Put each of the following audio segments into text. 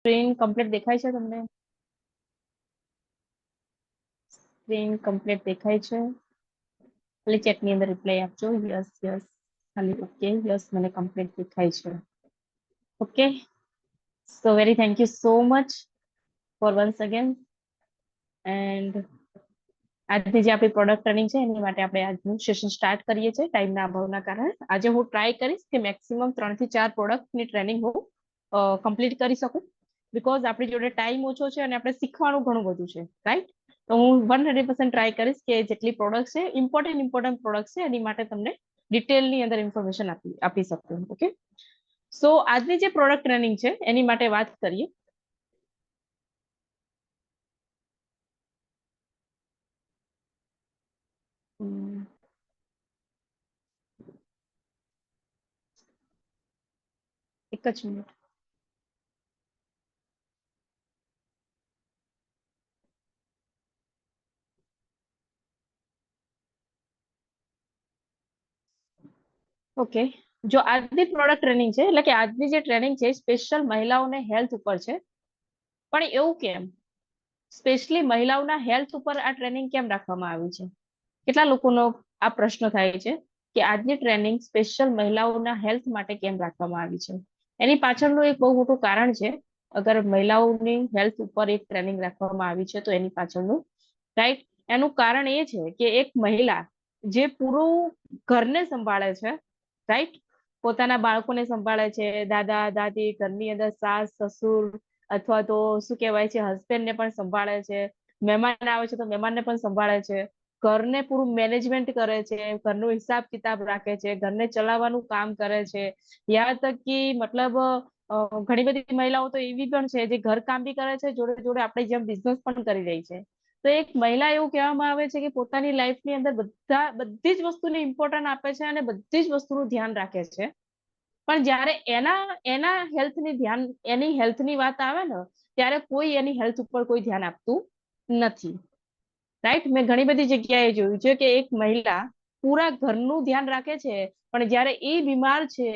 Screen complete દેખાય છે તમને? સ્ક્રીન કમ્પ્લીટ દેખાય છે? ખાલી ચેટ ની અંદર રિપ્લાય આપજો. યસ યસ, ખાલી ઓકે યસ, મને કમ્પ્લીટ દેખાય છે. Okay, so very thank you so much for once again. And આજની જે આપણી પ્રોડક્ટ ટ્રેનિંગ છે એની માટે આપણે આજનું સેશન સ્ટાર્ટ કરીએ છીએ ટાઈમના અભાવના કારણે. આજે હું ટ્રાય કરીશ કે મેક્સિમમ 3 થી 4 પ્રોડક્ટની ટ્રેનિંગ હું કમ્પ્લીટ કરી શકું, બીકોઝ આપણી જોડે ટાઈમ ઓછો છે અને આપણે શીખવાનું ઘણું બધું છે, રાઈટ? તો હું 100% ટ્રાય કરીશ કે જેટલી પ્રોડક્ટ છે, ઇમ્પોર્ટન્ટ પ્રોડક્ટ છે, એની માટે તમને ડિટેલની અંદર ઇન્ફોર્મેશન આપી શકું. ઓકે, સો આજની જે પ્રોડક્ટ ટ્રેનિંગ છે એની માટે વાત કરીએ. એક જ મિનિટ. ઓકે, જો આજની પ્રોડક્ટ ટ્રેનિંગ છે, એટલે કે આજની જે ટ્રેનિંગ છે સ્પેશિયલ મહિલાઓને હેલ્થ ઉપર છે. પણ એવું કેમ સ્પેશિયલી મહિલાઓના હેલ્થ ઉપર આ ટ્રેનિંગ કેમ રાખવામાં આવી છે? કેટલા લોકોનો આ પ્રશ્ન થાય છે કે આજની ટ્રેનિંગ સ્પેશિયલ મહિલાઓના હેલ્થ માટે કેમ રાખવામાં આવી છે? એની પાછળનું એક બહુ મોટું કારણ છે. અગર મહિલાઓની હેલ્થ ઉપર એક ટ્રેનિંગ રાખવામાં આવી છે તો એની પાછળનું, રાઈટ, એનું કારણ એ છે કે એક મહિલા જે પૂરું ઘરને સંભાળે છે, રાઈટ, પોતાના બાળકોને સંભાળે છે, દાદા દાદી, ઘરની અંદર સાસ સસુર, અથવા તો શું કહેવાય છે, હસબન્ડ ને પણ સંભાળે છે, મહેમાન આવે છે તો મહેમાનને પણ સંભાળે છે, ઘરને પૂરું મેનેજમેન્ટ કરે છે, ઘરનો હિસાબ કિતાબ રાખે છે, ઘરને ચલાવવાનું કામ કરે છે. યા તક કે મતલબ ઘણી બધી મહિલાઓ તો એવી પણ છે જે ઘર કામ બી કરે છે, જોડે જોડે આપણે જેમ બિઝનેસ પણ કરી રહી છે. તો એક મહિલા એવું કહેવામાં આવે છે કે પોતાની લાઈફની અંદર બધી જ વસ્તુને ઇમ્પોર્ટન્ટ આપે છે અને બધી જ વસ્તુનું ધ્યાન રાખે છે. પણ જ્યારે એના એના હેલ્થની ધ્યાન, એની હેલ્થની વાત આવે ને, ત્યારે કોઈ એની હેલ્થ ઉપર કોઈ ધ્યાન આપતું નથી, રાઈટ? મેં ઘણી બધી જગ્યાએ જોયું છે કે એક મહિલા પૂરા ઘરનું ધ્યાન રાખે છે, પણ જ્યારે એ બીમાર છે,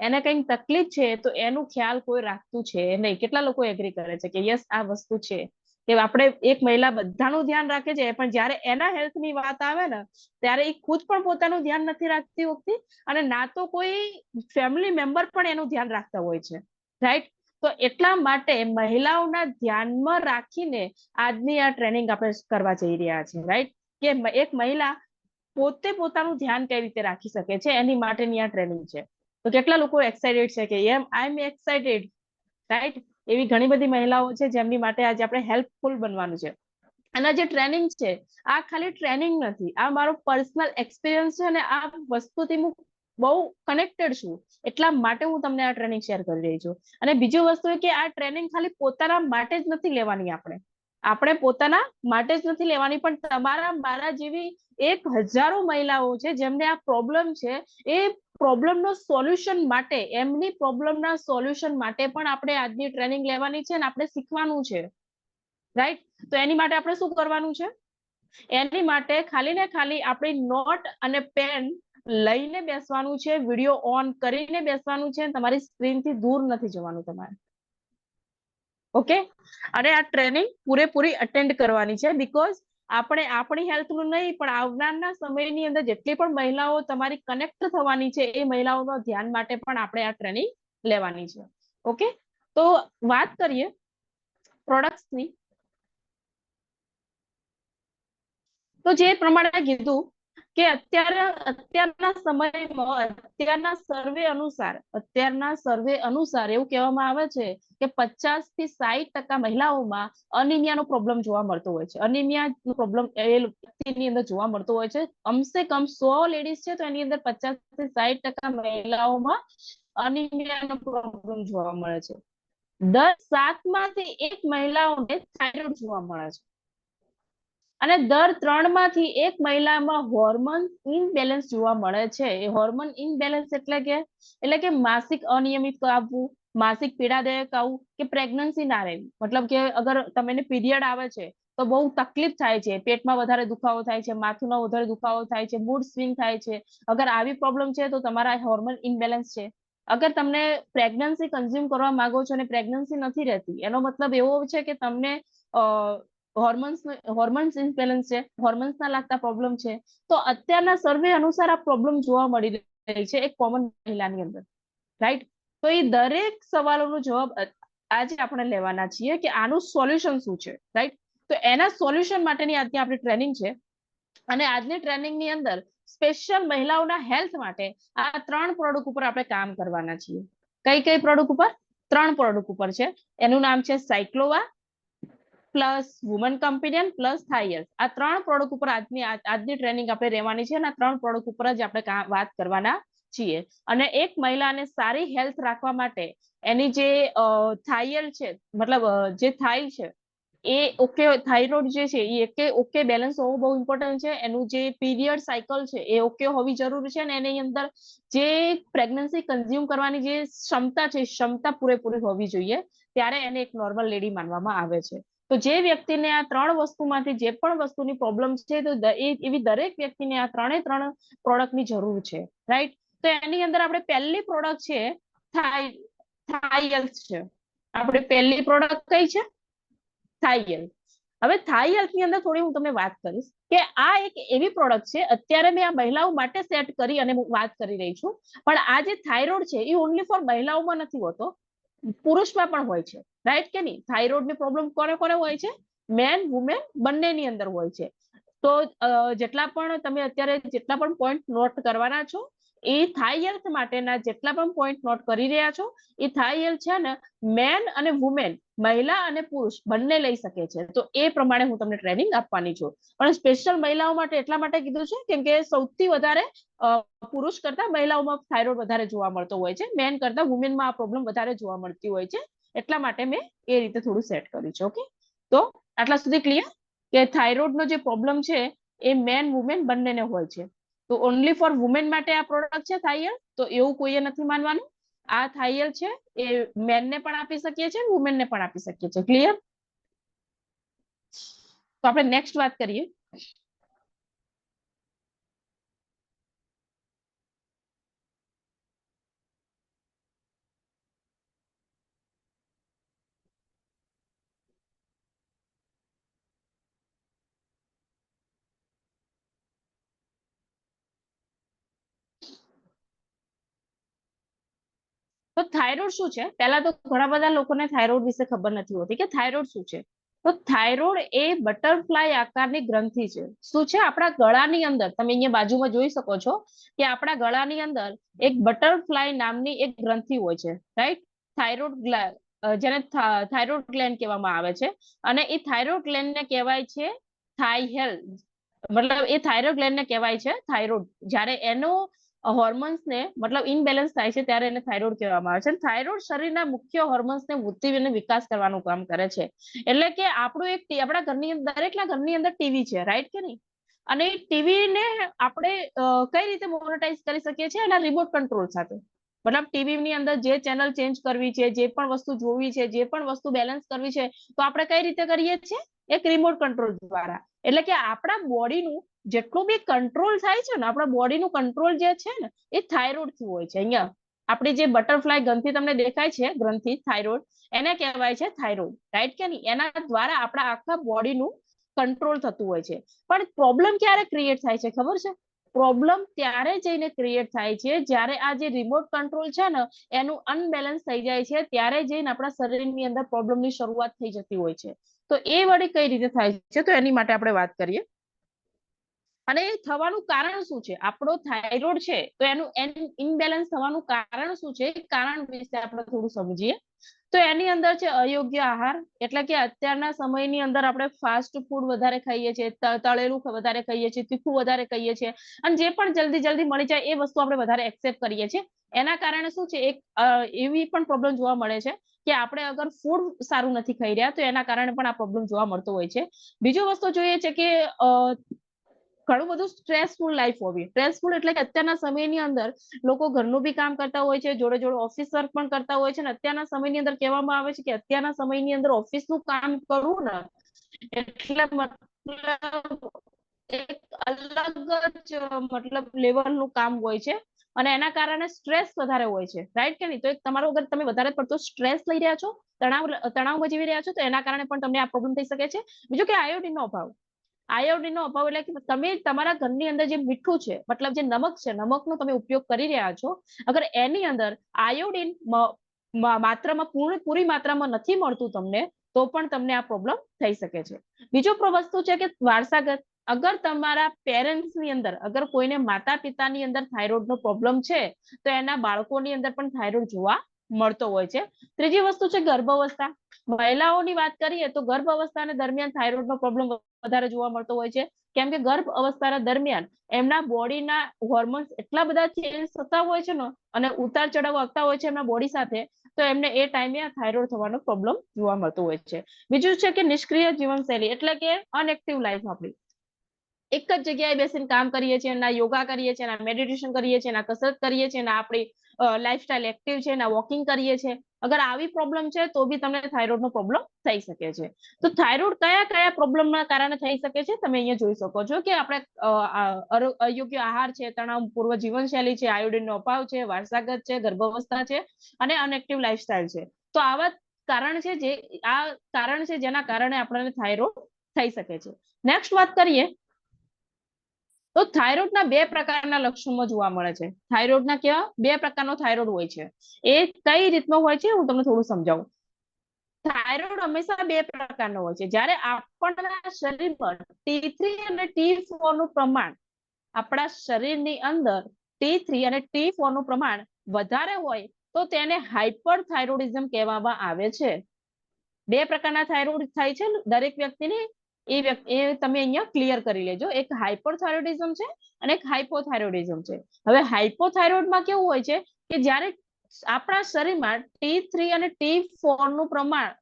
એને કંઈક તકલીફ છે, તો એનું ખ્યાલ કોઈ રાખતું છે નહીં. કેટલા લોકો એગ્રી કરે છે કે યસ આ વસ્તુ છે કે આપણે એક મહિલા બધાનું ધ્યાન રાખે છે, પણ જ્યારે એના હેલ્થની વાત આવે ને ત્યારે એ ખુદ પણ પોતાનું ધ્યાન નથી રાખતી હોતી, અને ના તો કોઈ ફેમિલી મેમ્બર પણ એનું ધ્યાન રાખતા હોય છે, રાઈટ? તો એટલા માટે મહિલાઓના ધ્યાનમાં રાખીને આજની આ ટ્રેનિંગ આપણે કરવા જઈ રહ્યા છીએ, રાઈટ? કે એક મહિલા પોતે પોતાનું ધ્યાન કઈ રીતે રાખી શકે છે એની માટેની આ ટ્રેનિંગ છે. તો કેટલા લોકો એક્સાઇટેડ છે કે એમ આઈ એમ એક્સાઇટેડ, રાઈટ? એવી ઘણી બધી મહિલાઓ છે જેમની માટે આજે આપણે હેલ્પફુલ બનવાનું છે. અને જે ટ્રેનિંગ છે આ ખાલી ટ્રેનિંગ નથી, આ મારો પર્સનલ એક્સપિરિયન્સ છે અને આ વસ્તુથી હું બહુ કનેક્ટેડ છું, એટલા માટે હું તમને આ ટ્રેનિંગ શેર કરી રહી છું. અને બીજું વસ્તુ એ કે આ ટ્રેનિંગ ખાલી પોતાના માટે જ નથી લેવાની, આપણે પોતાના માટે જ નથી લેવાની, પણ તમારા મારા જેવી 1000 મહિલાઓ છે જેમને આ પ્રોબ્લેમ છે, એ પ્રોબ્લેમનો સોલ્યુશન માટે, એમની પ્રોબ્લેમના સોલ્યુશન માટે પણ આપણે આજની ટ્રેનિંગ લેવાની છે અને આપણે શીખવાનું છે, રાઈટ? તો એની માટે આપણે શું કરવાનું છે? એની માટે ખાલી ને ખાલી આપણી નોટ અને પેન લઈને બેસવાનું છે, વિડીયો ઓન કરીને બેસવાનું છે, તમારી સ્ક્રીનથી દૂર નથી જવાનું તમારે. ઓકે, અને આ ટ્રેનિંગ પૂરેપૂરી અટેન્ડ કરવાની છે, બીકોઝ આપણે આપણી હેલ્થનું નહીં પણ આવનારના સમયની અંદર જેટલી પણ મહિલાઓ તમારી કનેક્ટ થવાની છે એ મહિલાઓના ધ્યાન માટે પણ આપણે આ ટ્રેનિંગ લેવાની છે. ઓકે, તો વાત કરીએ પ્રોડક્ટ્સની. તો જે પ્રમાણે કીધું કે અત્યારના સર્વે અનુસાર એવું કહેવામાં આવે છે કે 50 થી 60% મહિલાઓમાં અનિમિયાનો પ્રોબ્લેમ જોવા મળતો હોય છે. અનિમિયાનો પ્રોબ્લેમ એની અંદર જોવા મળતો હોય છે. કમસે કમ 100 લેડીઝ છે તો એની અંદર 50 થી 60% મહિલાઓમાં અનિમિયાનો પ્રોબ્લેમ જોવા મળે છે. 10 માંથી 1 મહિલાઓને થાઇરોઇડ જોવા મળે છે, અને દર 3 માંથી 1 મહિલામાં હોર્મોન ઇનબેલેન્સ જોવા મળે છે. એ હોર્મોન ઇનબેલેન્સ એટલે કે માસિક અનિયમિત આવવું, માસિક પીડાદાયક આવવું, કે પ્રેગ્નન્સી ના રહેવી. મતલબ કે અગર તમને પીરિયડ આવે છે તો બહુ તકલીફ થાય છે, પેટમાં વધારે દુખાવો થાય છે, માથુંમાં વધારે દુખાવો થાય છે, મૂડ સ્વિંગ થાય છે. અગર આવી પ્રોબ્લેમ છે તો તમારા હોર્મોન ઇનબેલેન્સ છે. અગર તમને પ્રેગ્નન્સી કન્ઝ્યુમ કરવા માંગો છો અને પ્રેગ્નન્સી નથી રહેતી, એનો મતલબ એવો છે કે તમને હોર્મોન્સ ઇમ્બેલેન્સ છે, હોર્મોન્સ ના લાગતા પ્રોબ્લેમ છે, તો અત્યારના સર્વે અનુસાર આ પ્રોબ્લેમ જોવા મળી રહી છે એક કોમન મહિલાની અંદર, રાઈટ? તો એ દરેક સવાલોનો જવાબ આજે આપણે લેવાના છીએ કે આનું સોલ્યુશન શું છે, રાઈટ? તો એના સોલ્યુશન માટેની આજની આપણી ટ્રેનિંગ છે. અને આજની ટ્રેનિંગની અંદર સ્પેશિયલ મહિલાઓના હેલ્થ માટે આ 3 પ્રોડક્ટ ઉપર આપણે કામ કરવાના છીએ. કઈ કઈ પ્રોડક્ટ ઉપર? 3 પ્રોડક્ટ ઉપર છે. એનું નામ છે સાયક્લોવા પ્લસ વુમન કમ્પેનિયન પ્લસ થાયસ. આ 3 પ્રોડક્ટ ઉપર આજની ટ્રેનિંગ આપણે રહેવાની છે અને આ 3 પ્રોડક્ટ ઉપર જ આપણે વાત કરવાના છીએ. અને એક મહિલાને સારી હેલ્થ રાખવા માટે એની જે થાયલ છે, મતલબ જે થાય છે એ ઓકે, થાઇરોઇડ જે છે એ ઓકે બેલેન્સ હોવું બહુ ઇમ્પોર્ટન્ટ છે. એનું જે પીરિયડ સાયકલ છે એ ઓકે હોવી જરૂરી છે. અને એની અંદર જે પ્રેગ્નન્સી કન્ઝ્યુમ કરવાની જે ક્ષમતા છે, ક્ષમતા પૂરેપૂરી હોવી જોઈએ, ત્યારે એને એક નોર્મલ લેડી માનવામાં આવે છે. તો જે વ્યક્તિને આ 3 વસ્તુમાંથી જે પણ વસ્તુની પ્રોબ્લેમ છે, તો એવી દરેક વ્યક્તિને આ 3 પ્રોડક્ટની જરૂર છે, રાઈટ? તો એની અંદર આપણે પહેલી પ્રોડક્ટ છે થાઈ છે. આપણે પહેલી પ્રોડક્ટ કઈ છે? થાઈ હેલ્થ. હવે થાઈ હેલ્થ ની અંદર થોડી હું તમને વાત કરીશ કે આ એક એવી પ્રોડક્ટ છે, અત્યારે મેં આ મહિલાઓ માટે સેટ કરી અને હું વાત કરી રહી છું, પણ આ જે થાઇરોઇડ છે એ ઓનલી ફોર મહિલાઓમાં નથી હોતો, પુરુષમાં પણ હોય છે, રાઈટ કે નહીં? થાઇરોઇડ ની પ્રોબ્લેમ કોને કોને હોય છે? મેન વુમેન બંનેની અંદર હોય છે. તો જેટલા પણ તમે અત્યારે જેટલા પણ પોઈન્ટ નોટ કરવાના છો, એ થાઈ હેલ્થ માટેના જેટલા પણ પોઈન્ટ નોટ કરી રહ્યા છો, એ થાઈ હેલ્થ છે ને મેન અને વુમેન, મહિલા અને પુરુષ બંને લઈ શકે છે. તો એ પ્રમાણે હું તમને ટ્રેનિંગ આપવાની છું. પણ સ્પેશિયલ મહિલાઓ માટે એટલા માટે કીધું છે કેમ કે સૌથી વધારે પુરુષ કરતા મહિલાઓમાં થાઇરોઇડ વધારે જોવા મળતો હોય છે, મેન કરતા વુમેનમાં આ પ્રોબ્લેમ વધારે જોવા મળતી હોય છે. એટલા માટે મેં એ રીતે થોડું સેટ કર્યું છે. ઓકે, તો આટલા સુધી ક્લિયર કે થાઇરોઇડનો જે પ્રોબ્લેમ છે એ મેન વુમેન બંનેને હોય છે. તો ઓનલી ફોર વુમેન માટે આ પ્રોડક્ટ છે થાઇરોઇડ, તો એવું કોઈએ નથી માનવાનું. આ થાઇરોઇડ છે એ મેનને પણ આપી શકીએ છીએ, વુમેનને પણ આપી શકીએ છીએ. ક્લિયર? તો આપણે નેક્સ્ટ વાત કરીએ. તો થાઇરોઇડ શું છે? પહેલા તો ઘણા બધા લોકોને થાઇરોઇડ વિશે ખબર નથી હોતી કે થાઇરોઇડ શું છે. તો થાઇરોઇડ એ બટરફ્લાય આકારની ગ્રંથિ છે. શું છે? આપણા ગળાની અંદર, તમે અહીંયા બાજુમાં જોઈ શકો છો કે આપણા ગળાની અંદર એક બટરફ્લાય નામની એક ગ્રંથિ હોય છે, રાઈટ? થાઇરોઇડ જેને થાઇરોઇડ ગ્લેન્ડ કહેવામાં આવે છે. અને એ થાઇરોઇડ ગ્લેન્ડને કહેવાય છે થાઈ હેલ્થ, મતલબ એ થાઇરોઇડ ગ્લેન્ડને કહેવાય છે થાઇરોઇડ. જ્યારે એનો હોર્મોન્સને મતલબ ઇનબેલેન્સ થાય છે ત્યારે એને થાઇરોઇડ કહેવામાં આવે છે. થાઇરોઇડ શરીરના મુખ્ય હોર્મોન્સને વૃદ્ધિ અને વિકાસ કરવાનું કામ કરે છે. એટલે કે આપણું એક આપણા ઘરની દરેકના ઘરની અંદર ટીવી છે, રાઈટ કે નહીં? અને ટીવી ને આપણે કઈ રીતે મોનેટાઈઝ કરી શકીએ છીએ? એના રિમોટ કંટ્રોલ સાથે. મતલબ ટીવી ની અંદર જે ચેનલ ચેન્જ કરવી છે, જે પણ વસ્તુ જોવી છે, જે પણ વસ્તુ બેલેન્સ કરવી છે, તો આપણે કઈ રીતે કરીએ છીએ? એક રિમોટ કંટ્રોલ દ્વારા. એટલે કે આપણા બોડીનું જેટલું બી કંટ્રોલ થાય છે ને, આપણા બોડીનું કંટ્રોલ જે છે ને એ થાઇરોઇડ થી હોય છે. અહીંયા આપણી જે બટરફ્લાય ગ્રંથિ તમને દેખાય છે, ગ્રંથિ થાઇરોઇડ, એને કહેવાય છે થાઇરોઇડ, રાઈટ કે નહીં? એના દ્વારા આપણા આખા બોડીનું કંટ્રોલ થતું હોય છે. પણ પ્રોબ્લેમ ક્યારે ક્રિએટ થાય છે ખબર છે? પ્રોબ્લેમ ત્યારે જઈને ક્રિએટ થાય છે જ્યારે આ જે રિમોટ કંટ્રોલ છે ને એનું અનબેલેન્સ થઈ જાય છે, ત્યારે જઈને આપણા શરીરની અંદર પ્રોબ્લેમની શરૂઆત થઈ જતી હોય છે. તો એ વળી કઈ રીતે થાય છે, તો એની માટે આપણે વાત કરીએ. અને એ થવાનું કારણ શું છે? આપણો થાઇરોઇડ છે તો એનું ઇનબેલેન્સ થવાનું કારણ શું છે? કારણ વિશે આપણે થોડું સમજીએ. તો એની અંદર છે અયોગ્ય આહાર. એટલે કે અત્યારના સમયની અંદર આપણે ફાસ્ટ ફૂડ વધારે ખાઈએ છીએ, તળેલું વધારે ખાઈએ છીએ, તીખું વધારે ખાઈએ છીએ, અને જે પણ જલ્દી જલ્દી મળી જાય એ વસ્તુ આપણે વધારે એક્સેપ્ટ કરીએ છીએ. એના કારણે શું છે, એક એવી પણ પ્રોબ્લેમ જોવા મળે છે કે આપણે અગર ફૂડ સારું નથી ખાઈ રહ્યા તો એના કારણે પણ આ પ્રોબ્લેમ જોવા મળતો હોય છે. બીજું વસ્તુ જોઈએ છે કે ઘણું બધું સ્ટ્રેસફુલ લાઈફ હોવી. સ્ટ્રેસફુલ એટલે કે અત્યારના સમયની અંદર લોકો ઘરનું બી કામ કરતા હોય છે, જોડે જોડે ઓફિસ વર્ક પણ કરતા હોય છે. અને અત્યારના સમયની અંદર કહેવામાં આવે છે કે અત્યારના સમયની અંદર ઓફિસનું કામ કરવું ને એટલે મતલબ એક અલગ જ મતલબ લેવલનું કામ હોય છે. અને એના કારણે સ્ટ્રેસ વધારે હોય છે, રાઈટ કે નહીં? તો તમારો અગર તમે વધારે પડતો સ્ટ્રેસ લઈ રહ્યા છો, તણાવ મચવી રહ્યા છો, તો એના કારણે પણ તમને આ પ્રોબ્લેમ થઈ શકે છે. બીજું કે આયોડિનનો અભાવ. આયોડિનનો અભાવ એટલે કે તમે તમારા ઘરની અંદર જે મીઠું છે, મતલબ જે નમક છે, નમકનો તમે ઉપયોગ કરી રહ્યા છો, અગર એની અંદર આયોડિન માત્રામાં પૂરી માત્રામાં નથી મળતું તમને, તો પણ તમને આ પ્રોબ્લેમ થઈ શકે છે. બીજો વસ્તુ છે કે વારસાગત. અગર તમારા પેરેન્ટ્સની અંદર, અગર કોઈને માતા પિતાની અંદર થાઇરોઇડનો પ્રોબ્લેમ છે, તો એના બાળકોની અંદર પણ થાઇરોઇડ જોવા મળતો હોય છે. ત્રીજી વસ્તુ છે ગર્ભાવસ્થા. મહિલાઓની વાત કરીએ તો ગર્ભ અવસ્થાના દરમિયાન થાઇરોઇડનો પ્રોબ્લેમ વધારે જોવા મળતો હોય છે, કેમ કે ગર્ભ અવસ્થાના દરમિયાન એમના બોડીના હોર્મોન્સ એટલા બધા ચેન્જ થતા હોય છે ને, અને ઉતાર ચઢાવ આવતા હોય છે એમના બોડી સાથે, તો એમને એ ટાઈમે આ થાઇરોઇડ થવાનો પ્રોબ્લેમ જોવા મળતો હોય છે. બીજું છે કે નિષ્ક્રિય જીવનશૈલી, એટલે કે અનએક્ટિવ લાઈફ. આપણી એક જ જગ્યાએ બેસીને કામ કરીએ છીએ, ના યોગા કરીએ છીએ, ના મેડિટેશન કરીએ છીએ, ના કસરત કરીએ છીએ, ના આપણી લાઈફસ્ટાઈલ એક્ટિવ છે, ના વોકિંગ કરીએ છીએ. અગર આવી પ્રોબ્લેમ છે તો બી તમને થાઇરોઇડનો પ્રોબ્લેમ થઈ શકે છે. તો થાઇરોઇડ કયા કયા પ્રોબ્લેમના કારણે થઈ શકે છે તમે અહીંયા જોઈ શકો છો કે આપણે અયોગ્ય આહાર છે, તણાવપૂર્વ જીવનશૈલી છે, આયોડિનનો અભાવ છે, વારસાગત છે, ગર્ભાવસ્થા છે, અને અનએક્ટિવ લાઈફસ્ટાઈલ છે. તો આવા કારણ છે જેના કારણે આપણને થાઇરોઇડ થઈ શકે છે. નેક્સ્ટ વાત કરીએ તો થાઇરોઇડના બે પ્રકારના લક્ષણો જોવા મળે છે. થાઇરોઇડના કેવા બે પ્રકારનો થાઇરોઇડ હોય છે, એ કઈ રીતનો હોય છે હું તમને થોડું સમજાવું. થાઇરોઇડ હંમેશા બે પ્રકારનો હોય છે. જ્યારે આપણા શરીરમાં T3 અને T4 નું પ્રમાણ, આપણા શરીરની અંદર T3 અને T4 નું પ્રમાણ વધારે હોય તો તેને હાઇપરથાઇરોઇડિઝમ કહેવામાં આવે છે. બે પ્રકારના થાઇરોઇડ થાય છે દરેક વ્યક્તિને, એ તમે અહીંયા ક્લિયર કરી લેજો. એક હાઇપરથાઇરોઇડિઝમ છે અને એક હાઇપોથાઇરોઇડિઝમ છે. હવે હાઇપોથાઇરોઇડમાં કેવું હોય છે કે જ્યારે આપણા શરીરમાં T3 અને T4 નું પ્રમાણ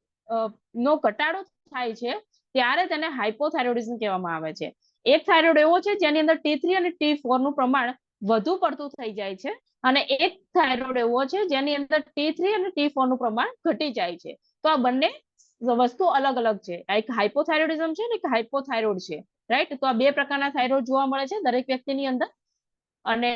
નો ઘટાડો થાય છે, ત્યારે તેને હાઇપોથાઇરોઇડિઝમ કહેવામાં આવે છે. એક થાઇરોઇડ એવો છે જેની અંદર T3 અને T4 નું પ્રમાણ વધુ પડતું થઈ જાય છે, અને એક થાઇરોઇડ એવો છે જેની અંદર T3 અને T4 નું પ્રમાણ ઘટી જાય છે. તો આ બંને વસ્તુ અલગ અલગ છે. એક હાઇપોથાઇરોઇડિઝમ છે ને એક હાઇપોથાઇરોઇડ છે, રાઈટ? તો આ બે પ્રકારના થાઇરોઇડ જોવા મળે છે દરેક વ્યક્તિની અંદર. અને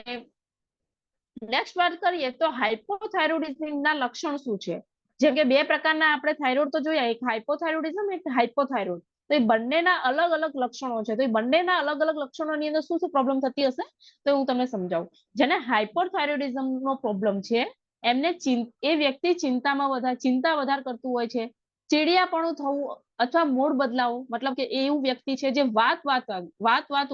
નેક્સ્ટ વાત કરીએ તો હાઇપોથાઇરોઇડિઝમના લક્ષણ શું છે. જેમ કે બે પ્રકારના આપણે થાઇરોઇડ તો જોયા, એક હાઇપોથાઇરોઇડિઝમ, એક હાઇપોથાઇરોઇડ. તો એ બંનેના અલગ અલગ લક્ષણો છે. તો એ બંનેના અલગ અલગ લક્ષણોની અંદર શું શું પ્રોબ્લેમ થતી હશે તો હું તમને સમજાવું. જેને હાઇપોથાઇરોઇડિઝમનો પ્રોબ્લેમ છે એમને એ વ્યક્તિ ચિંતા વધારે કરતું હોય છે, ચીડિયાપણું થવું અથવા મૂડ બદલાવો. મતલબ કે એવું વ્યક્તિ છે જે વાત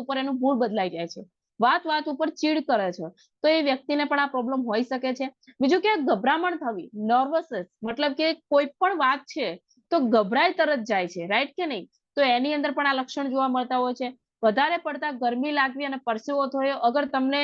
ઉપર એનું મૂડ બદલાઈ જાય છે, વાત ઉપર ચીડ કરે છે, તો એ વ્યક્તિને પણ આ પ્રોબ્લેમ હોઈ શકે છે. બીજું કે ગભરામણ થવી, નર્વસનેસ, મતલબ કે કોઈ પણ વાત છે તો ગભરાઈ તરત જાય છે, રાઈટ કે નહીં? તો એની અંદર પણ આ લક્ષણ જોવા મળતા હોય છે. વધારે પડતા ગરમી લાગવી અને પરસેવો થયો. અગર તમને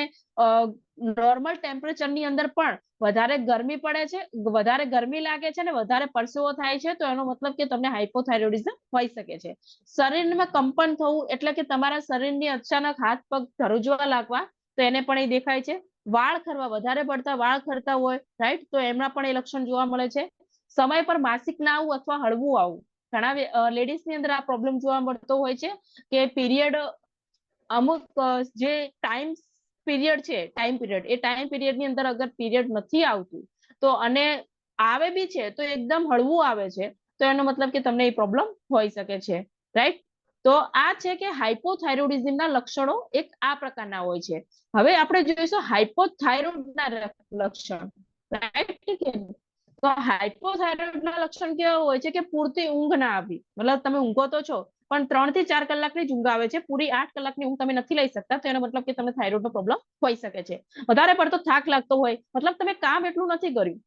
નોર્મલ ટેમ્પરેચરની અંદર પણ વધારે ગરમી પડે છે, વધારે ગરમી લાગે છે અને વધારે પરસેવો થાય છે, તો એનો મતલબ કે તમને હાઇપોથાઇરોઇડિઝમ હોઈ શકે છે. શરીરમાં કંપન થવું, એટલે કે તમારા શરીરની અચાનક હાથ પગ ધ્રુજવા લાગવા, તો એને પણ એ દેખાય છે. વાળ ખરવા, વધારે પડતા વાળ ખરતા હોય, રાઈટ? તો એમાં પણ એ લક્ષણ જોવા મળે છે. સમય પર માસિક ના આવવું અથવા હળવું આવવું. ઘણા લેડીઝની અંદર આ પ્રોબ્લેમ જોવા મળતો હોય છે કે પીરિયડ અમુક જે ટાઈમ પીરિયડ છે, એ ટાઈમ પીરિયડની અંદર અગર પીરિયડ નથી આવતું, તો અને આવે બી છે તો એકદમ હળવું આવે છે, તો એનો મતલબ કે તમને એ પ્રોબ્લેમ હોઈ શકે છે, રાઈટ? તો આ છે કે હાઇપોથાઇરોઇડિઝમના લક્ષણો એક આ પ્રકારના હોય છે. હવે આપણે જોઈશું હાઇપોથાઇરોઇડના લક્ષણ, રાઈટ? તો હાઇપોથાઇરોઇડના લક્ષણ કેવા હોય છે કે પૂરતી ઊંઘ ના આવી. મતલબ તમે ઊંઘો તો છો પણ 3 થી 4 કલાકની જ ઊંઘ આવે છે, પૂરી 8 કલાકની ઊંઘ તમે નથી લઈ શકતા, તો એનો મતલબ કે તમને થાઇરોઇડનો પ્રોબ્લેમ હોઈ શકે છે. વધારે પડતો થાક લાગતો હોય, મતલબ તમે કામ એટલું નથી કર્યું.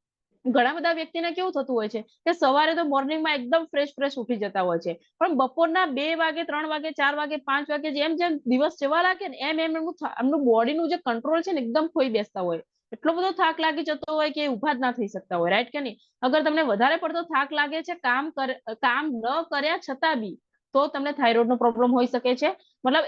ઘણા બધા વ્યક્તિને કેવું થતું હોય છે કે સવારે તો મોર્નિંગમાં એકદમ ફ્રેશ ઉઠી જતા હોય છે, પણ બપોરના 2 વાગે, 3 વાગે, 4 વાગે, 5 વાગે જેમ જેમ દિવસ જવા લાગે ને એમ એમનું બોડીનું જે કંટ્રોલ છે ને એકદમ ખોઈ બેસતા હોય. એટલો બધો થાક લાગી જતો હોય કે ઉભા જ ના થઈ શકતા હોય, રાઈટ કે નહીં? અગર તમને વધારે પડતો થાક લાગે છે કામ ન કર્યા છતાં બી, તો તમને થાઇરોઇડનો પ્રોબ્લેમ હોઈ શકે છે. મતલબ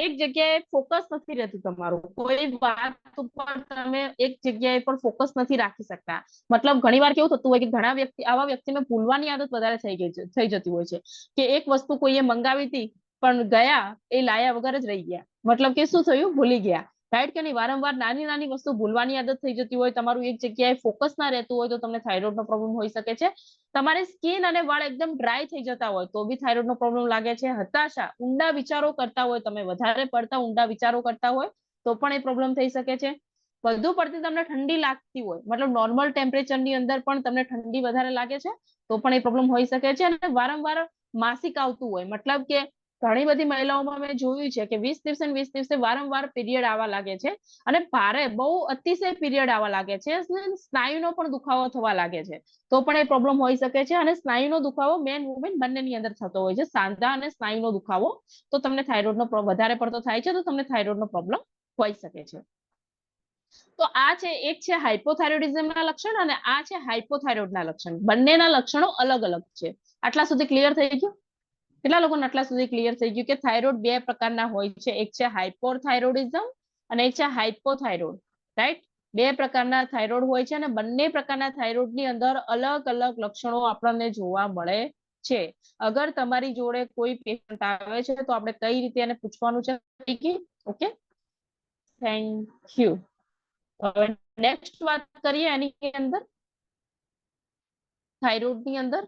એક જગ્યાએ ફોકસ નથી રહેતું તમારું, કોઈ વાત ઉપર તમે એક જગ્યાએ પર ફોકસ નથી રાખી શકતા. મતલબ ઘણીવાર કેવું થતું હોય કે આવા વ્યક્તિને ભૂલવાની આદત વધારે થઈ જતી હોય છે, કે એક વસ્તુ કોઈએ મંગાવી હતી પણ ગયા એ લાયા વગર જ રહી ગયા. મતલબ કે શું થયું, ભૂલી ગયા. રાઈટ કે નહીં? વારંવાર નાની નાની વસ્તુ ભૂલવાની આદત થઈ જતી હોય, તમારું એક જગ્યાએ ફોકસ ના રહેતું હોય, તો તમને થાઇરોઇડનો પ્રોબ્લેમ હોઈ શકે છે. તમારી સ્કિન અને વાળ એકદમ ડ્રાય થઈ જતા હોય તો બી થાઇરોઇડનો પ્રોબ્લેમ લાગે છે. હતાશા, ઊંડા વિચારો કરતા હોય, તમે વધારે પડતા ઊંડા વિચારો કરતા હોય તો પણ એ પ્રોબ્લેમ થઈ શકે છે. વધુ પડતી તમને ઠંડી લાગતી હોય, મતલબ નોર્મલ ટેમ્પરેચરની અંદર પણ તમને ઠંડી વધારે લાગે છે તો પણ એ પ્રોબ્લેમ હોઈ શકે છે. અને વારંવાર માસિક આવતું હોય, મતલબ કે ઘણી બધી મહિલાઓમાં મેં જોયું છે કે 20 દિવસે 20 દિવસે વારંવાર પીરિયડ આવવા લાગે છે અને ભારે બહુ અતિશય પીરિયડ આવવા લાગે છે, સ્નાયુનો પણ દુખાવો થવા લાગે છે તો પણ એ પ્રોબ્લેમ હોઈ શકે છે. અને સ્નાયુનો દુખાવો મેન વુમેન બંનેની અંદર થતો હોય છે, સાંધા અને સ્નાયુનો દુખાવો. તો તમને થાઇરોઇડનો વધારે પડતો થાય છે તો તમને થાઇરોઇડનો પ્રોબ્લેમ હોઈ શકે છે. તો આ છે, એક છે હાઇપોથાઇરોઇડિઝમના લક્ષણ અને આ છે હાઇપોથાઇરોઇડના લક્ષણ. બંનેના લક્ષણો અલગ અલગ છે. આટલા સુધી ક્લિયર થઈ ગયું? કેટલા લોકોને આટલા સુધી ક્લિયર થઈ ગયું કે થાઇરોઇડ બે પ્રકારના હોય છે? એક છે હાઇપોથાઇરોઇડિઝમ અને એક છે હાઇપોથાઇરોઇડ. રાઈટ? બે પ્રકારના થાઇરોઇડ હોય છે અને બંને પ્રકારના થાઇરોઇડની અંદર અલગ અલગ લક્ષણો આપણને જોવા મળે છે. અગર તમારી જોડે કોઈ પેશન્ટ આવે છે તો આપણે કઈ રીતે એને પૂછવાનું છે? Okay, thank you. હવે નેક્સ્ટ વાત કરીએ એની અંદર, થાઇરોઇડની અંદર.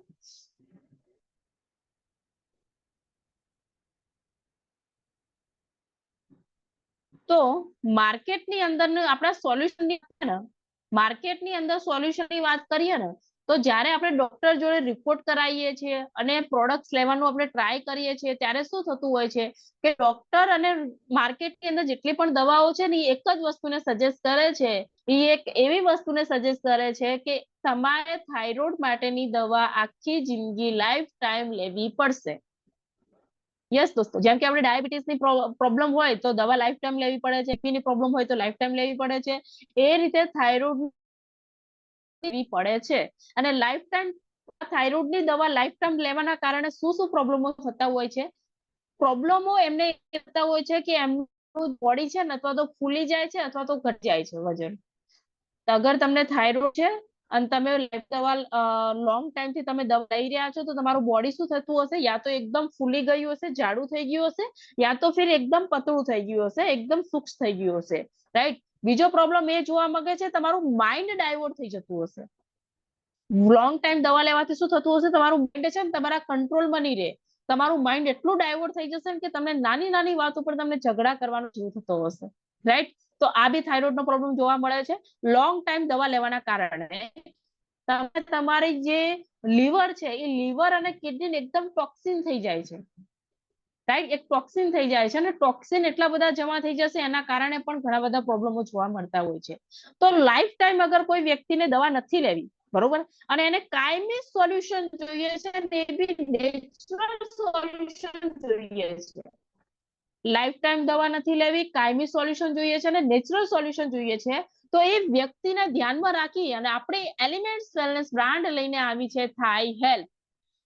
તો માર્કેટની અંદર આપણા સોલ્યુશનની ને માર્કેટની અંદર સોલ્યુશનની વાત કરીએ ને તો જ્યારે આપણે ડોક્ટર જોડે રિપોર્ટ કરાવીએ છીએ અને પ્રોડક્ટ્સ લેવાનું આપણે ટ્રાય કરીએ છીએ ત્યારે શું થતું હોય છે કે ડોક્ટર અને માર્કેટની અંદર જેટલી પણ દવાઓ છે ને એ એક જ વસ્તુને સજેસ્ટ કરે છે. એ એક એવી વસ્તુને સજેસ્ટ કરે છે કે તમારે થાઇરોઇડ માટેની દવા આખી જિંદગી લાઈફ ટાઈમ લેવી પડશે. યસ દોસ્તો, જેમ કે આપણે ડાયાબિટીસની પ્રોબ્લેમ હોય તો દવા લાઈફ ટાઈમ લેવી પડે છે, બીપીની પ્રોબ્લેમ હોય તો લાઈફ ટાઈમ લેવી પડે છે, એ રીતે થાઇરોઇડ લેવી પડે છે. અને લાઈફ ટાઈમ થાઇરોઇડની દવા લાઈફ ટાઈમ લેવાના કારણે શું શું પ્રોબ્લેમો થતા હોય છે? પ્રોબ્લેમો એમને થતા હોય છે કે એમનું બોડી છે ને અથવા તો ફૂલી જાય છે અથવા તો ઘટી જાય છે વજન. અગર તમને થાઇરોઇડ છે અને તમે દવા લોંગ ટાઈમ થી તમે દવા લઈ રહ્યા છો તો તમારું બોડી શું થતું હશે? યા તો એકદમ ફૂલી ગયું હશે, જાડું થઈ ગયું હશે, યા તો ફિર એકદમ પતળું થઈ ગયું હશે, એકદમ સૂક્ષ્મ થઈ ગયું હશે. રાઈટ? બીજો પ્રોબ્લેમ એ જોવા માંગે છે તમારું માઇન્ડ ડાયવર્ટ થઈ જતું હશે. લોંગ ટાઈમ દવા લેવાથી શું થતું હશે? તમારું માઇન્ડ છે ને તમારા કંટ્રોલમાં નહીં રહે. તમારું માઇન્ડ એટલું ડાયવર્ટ થઈ જશે કે તમને નાની નાની વાત ઉપર તમને ઝઘડા કરવાનો જીવ થતો હશે. રાઈટ? તો આ બી થાઇરોઇડનો પ્રોબ્લેમ જોવા મળે છે લોંગ ટાઈમ દવા લેવાના કારણે. તમે તમારી જે લીવર છે એ લીવર અને કિડની એકદમ ટોક્સિન થઈ જાય છે. રાઈટ? એક ટોક્સિન થઈ જાય છે અને ટોક્સિન એટલા બધા જમા થઈ જશે એના કારણે પણ ઘણા બધા પ્રોબ્લેમો જોવા મળતા હોય છે. તો લાઈફ ટાઈમ અગર કોઈ વ્યક્તિને દવા નથી લેવી, બરોબર, અને એને કાયમી સોલ્યુશન જોઈએ છે અને એ બી નેચરલ સોલ્યુશન જોઈએ છે. લાઈફ ટાઈમ દવા નથી લેવી, કાયમી સોલ્યુશન જોઈએ છે અને નેચરલ સોલ્યુશન જોઈએ છે. તો એ વ્યક્તિને ધ્યાનમાં રાખી અને આપણે એલિમેન્ટ્સ વેલનેસ બ્રાન્ડ લઈને આવી છે થાઈ હેલ્થ.